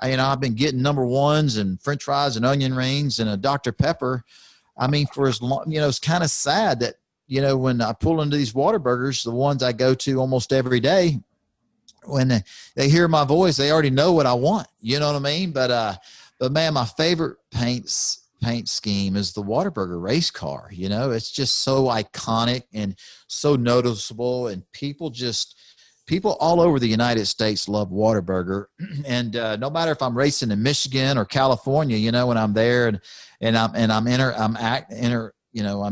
I've been getting number ones and French fries and onion rings and a Dr. Pepper. I mean, for as long, it's kind of sad that, when I pull into these Whataburgers, the ones I go to almost every day, when they hear my voice, they already know what I want. You know what I mean? But man, my favorite paint scheme is the Whataburger race car. It's just so iconic and so noticeable, and people all over the United States love Whataburger. And no matter if I'm racing in Michigan or California, when I'm there and I'm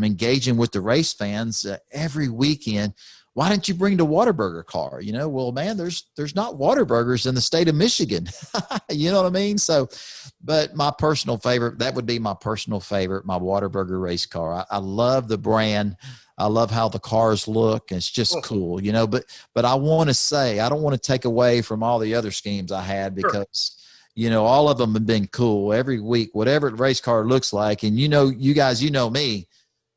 engaging with the race fans every weekend. Why didn't you bring the Whataburger car? Well, man, there's not Whataburgers in the state of Michigan. You know what I mean? So, but my personal favorite, that would be my personal favorite, my Whataburger race car. I love the brand. I love how the cars look. It's just cool, but I want to say, I don't want to take away from all the other schemes I had, because, all of them have been cool every week, whatever the race car looks like. And, you guys, me,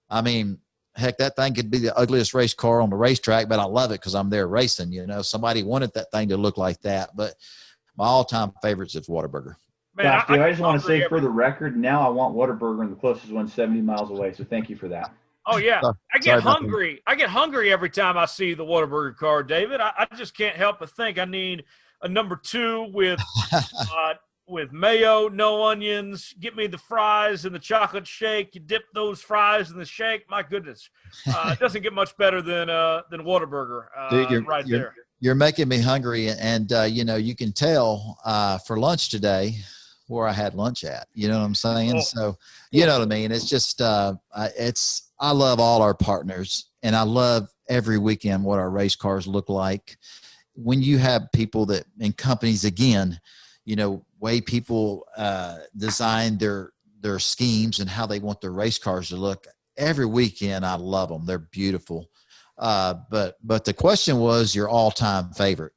I mean, heck, that thing could be the ugliest race car on the racetrack, but I love it because I'm there racing. Somebody wanted that thing to look like that. But my all-time favorites is Whataburger. Man, gosh, Dave, I just want to say for the record, now I want Whataburger, and the closest one's 70 miles away. So thank you for that. Oh, yeah. I get hungry. I get hungry every time I see the Whataburger car, David. I just can't help but think I need a number 2 with mayo, no onions. Get me the fries and the chocolate shake. You dip those fries in the shake. My goodness, it doesn't get much better than Whataburger. Dude, there. You're making me hungry, and you can tell for lunch today where I had lunch at. You know what I'm saying? So you know what I mean. It's just I love all our partners, and I love every weekend what our race cars look like. When you have people that in companies again, way people design their schemes and how they want their race cars to look. Every weekend, I love them. They're beautiful. But the question was your all-time favorite.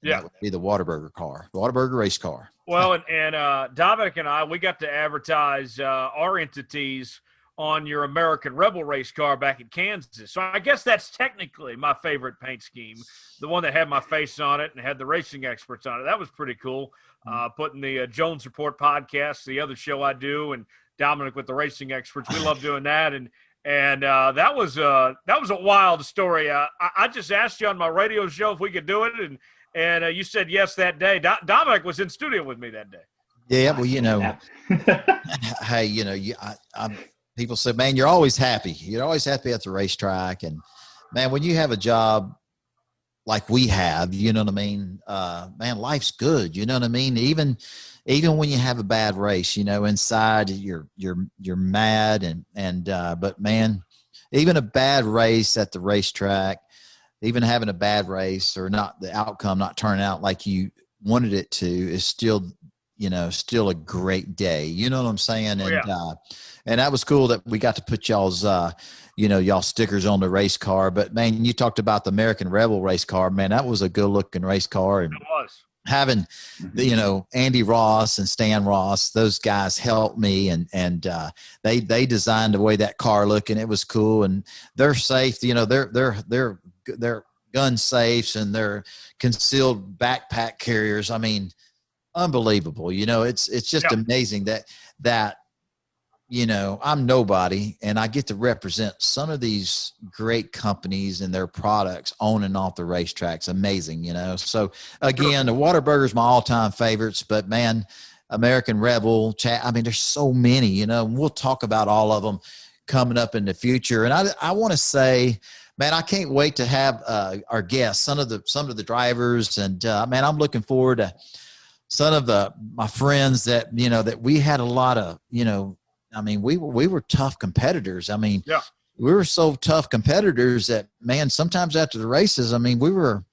Yeah. That would be the Whataburger car, the Whataburger race car. Well, and Dominic and I, we got to advertise our entities on your American Rebel race car back in Kansas. So I guess that's technically my favorite paint scheme, the one that had my face on it and had the racing experts on it. That was pretty cool. Putting the Jones Report podcast, the other show I do, and Dominic with the racing experts. We love doing that. And that was a wild story. I just asked you on my radio show if we could do it, and you said yes that day. Dominic was in studio with me that day. Yeah, well, hey, people say, man, you're always happy. You're always happy at the racetrack. And, man, when you have a job like we have, you know what I mean? Man, life's good. You know what I mean? Even when you have a bad race, inside you're mad. But, man, even a bad race at the racetrack, even having a bad race or not the outcome not turning out like you wanted it to is still a great day. You know what I'm saying? And that was cool that we got to put y'all's, y'all stickers on the race car. But, man, you talked about the American Rebel race car. Man, that was a good-looking race car. And it was. Having, Andy Ross and Stan Ross, those guys helped me. And they designed the way that car looked, and it was cool. And they're safe. They're gun safes and they're concealed backpack carriers. I mean, unbelievable. It's just amazing that I'm nobody and I get to represent some of these great companies and their products on and off the racetracks. Amazing. So again, the Whataburger's my all-time favorites, but man, American Rebel, I mean, there's so many, we'll talk about all of them coming up in the future. And I want to say, man, I can't wait to have our guests, some of the drivers, and man, I'm looking forward to some of my friends that we had a lot of, I mean, we were tough competitors. I mean, we were so tough competitors that, man, sometimes after the races, I mean, we were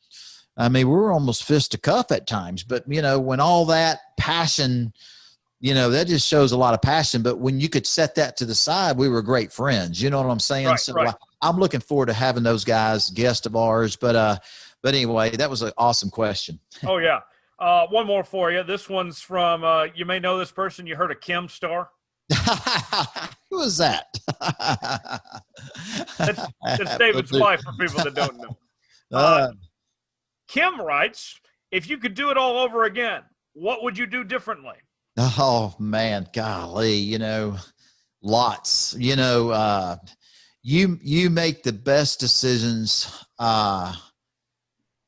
almost fist to cuff at times. But when all that passion, that just shows a lot of passion. But when you could set that to the side, we were great friends. You know what I'm saying? Right, so right. I'm looking forward to having those guys guest of ours. But anyway, that was an awesome question. Oh yeah. One more for you. This one's from you may know this person. You heard of Kim Starr? Who is that? That's David's wife for people that don't know. Kim writes, if you could do it all over again, what would you do differently? Oh man, golly, lots. You make the best decisions. I'm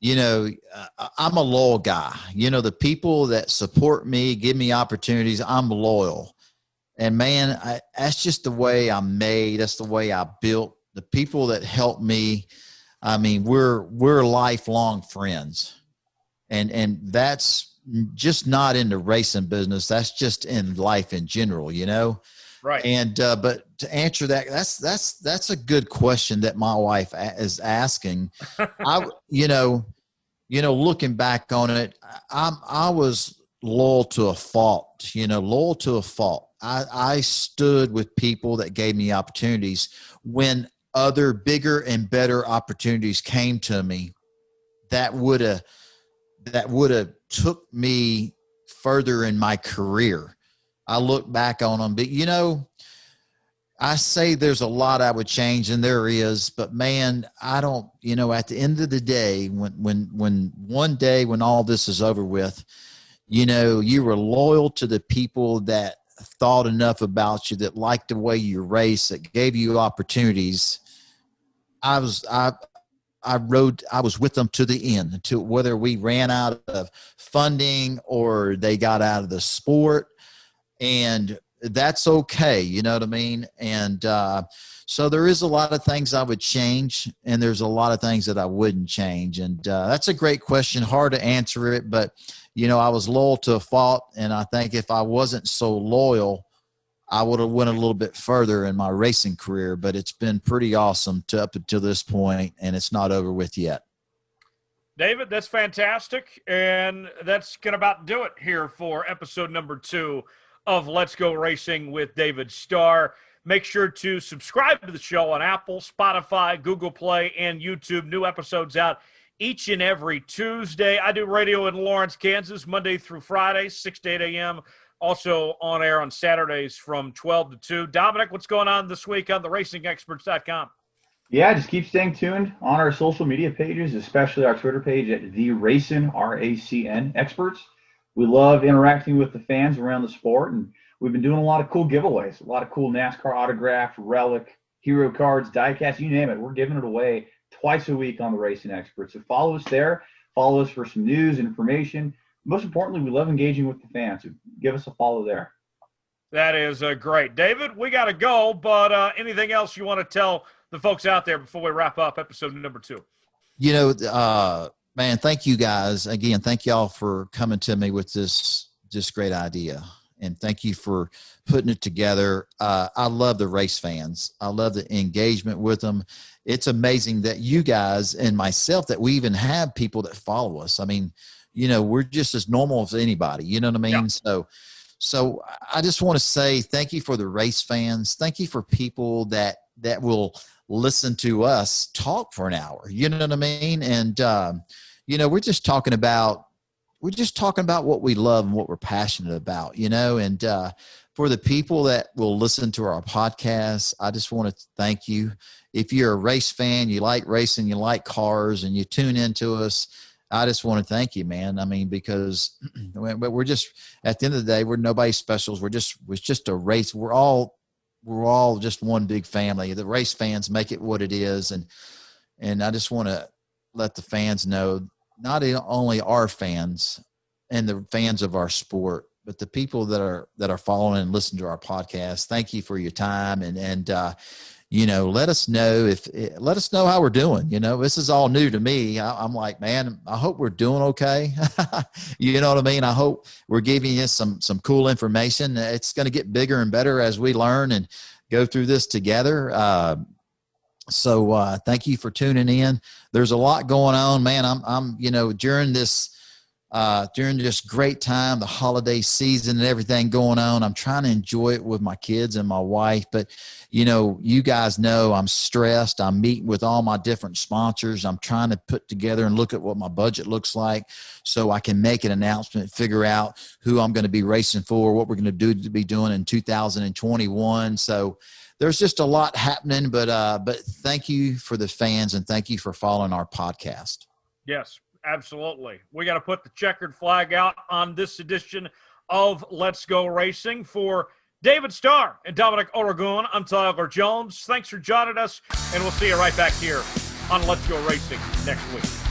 a loyal guy. The people that support me, give me opportunities, I'm loyal. And man, that's just the way I'm made. That's the way I built. The people that help me, we're lifelong friends. And that's just not in the racing business. That's just in life in general, Right. And but to answer that, that's a good question that my wife is asking. Looking back on it, I was loyal to a fault. Loyal to a fault. I stood with people that gave me opportunities when other bigger and better opportunities came to me. That would have took me further in my career. I look back on them, but I say there's a lot I would change, and there is, but man, I don't, at the end of the day, when one day when all this is over with, you were loyal to the people that thought enough about you, that liked the way you race, that gave you opportunities. I was with them to the end, to whether we ran out of funding or they got out of the sport, and that's okay. You know what I mean? And so there is a lot of things I would change, and there's a lot of things that I wouldn't change. And that's a great question. Hard to answer it, but I was loyal to a fault, and I think if I wasn't so loyal, I would have went a little bit further in my racing career. But it's been pretty awesome up until this point, and it's not over with yet. David, that's fantastic, and that's going to about do it here for episode number 2 of Let's Go Racing with David Starr. Make sure to subscribe to the show on Apple, Spotify, Google Play, and YouTube. New episodes out each and every Tuesday. I do radio in Lawrence, Kansas, Monday through Friday, 6 to 8 a.m. Also on air on Saturdays from 12 to 2. Dominic, what's going on this week on theracingexperts.com? Yeah, just keep staying tuned on our social media pages, especially our Twitter page at The Racing, RACN Experts. We love interacting with the fans around the sport, and we've been doing a lot of cool giveaways, a lot of cool NASCAR autographed, relic, hero cards, diecast, you name it. We're giving it away twice a week on The Racing Experts. So follow us there. Follow us for some news, information. Most importantly, we love engaging with the fans. So give us a follow there. That is great. David, we got to go, but anything else you want to tell the folks out there before we wrap up episode number 2? Man, thank you guys. Again, thank y'all for coming to me with this great idea. And thank you for putting it together. I love the race fans. I love the engagement with them. It's amazing that you guys and myself, that we even have people that follow us. I mean, we're just as normal as anybody, you know what I mean? Yeah. So I just want to say thank you for the race fans. Thank you for people that will listen to us talk for an hour, you know what I mean? And, we're just talking about what we love and what we're passionate about, and for the people that will listen to our podcast, I just want to thank you. If you're a race fan, you like racing, you like cars, and you tune into us, I just want to thank you, man. I mean, because we're just, at the end of the day, we're nobody specials. We're just a race. We're all just one big family. The race fans make it what it is. And I just want to let the fans know, not only our fans and the fans of our sport, but the people that are following and listening to our podcast. Thank you for your time. And let us know let us know how we're doing. This is all new to me. I'm like, man, I hope we're doing okay. You know what I mean? I hope we're giving you some cool information. It's going to get bigger and better as we learn and go through this together. So thank you for tuning in. There's a lot going on, man. I'm during this during this great time, the holiday season and everything going on. I'm trying to enjoy it with my kids and my wife. But, you know, you guys know I'm stressed. I'm meeting with all my different sponsors. I'm trying to put together and look at what my budget looks like so I can make an announcement, figure out who I'm going to be racing for, what we're going to be doing in 2021. So there's just a lot happening. But thank you for the fans and thank you for following our podcast. Yes. Absolutely. We got to put the checkered flag out on this edition of Let's Go Racing. For David Starr and Dominic Oregon, I'm Tyler Jones. Thanks for joining us, and we'll see you right back here on Let's Go Racing next week.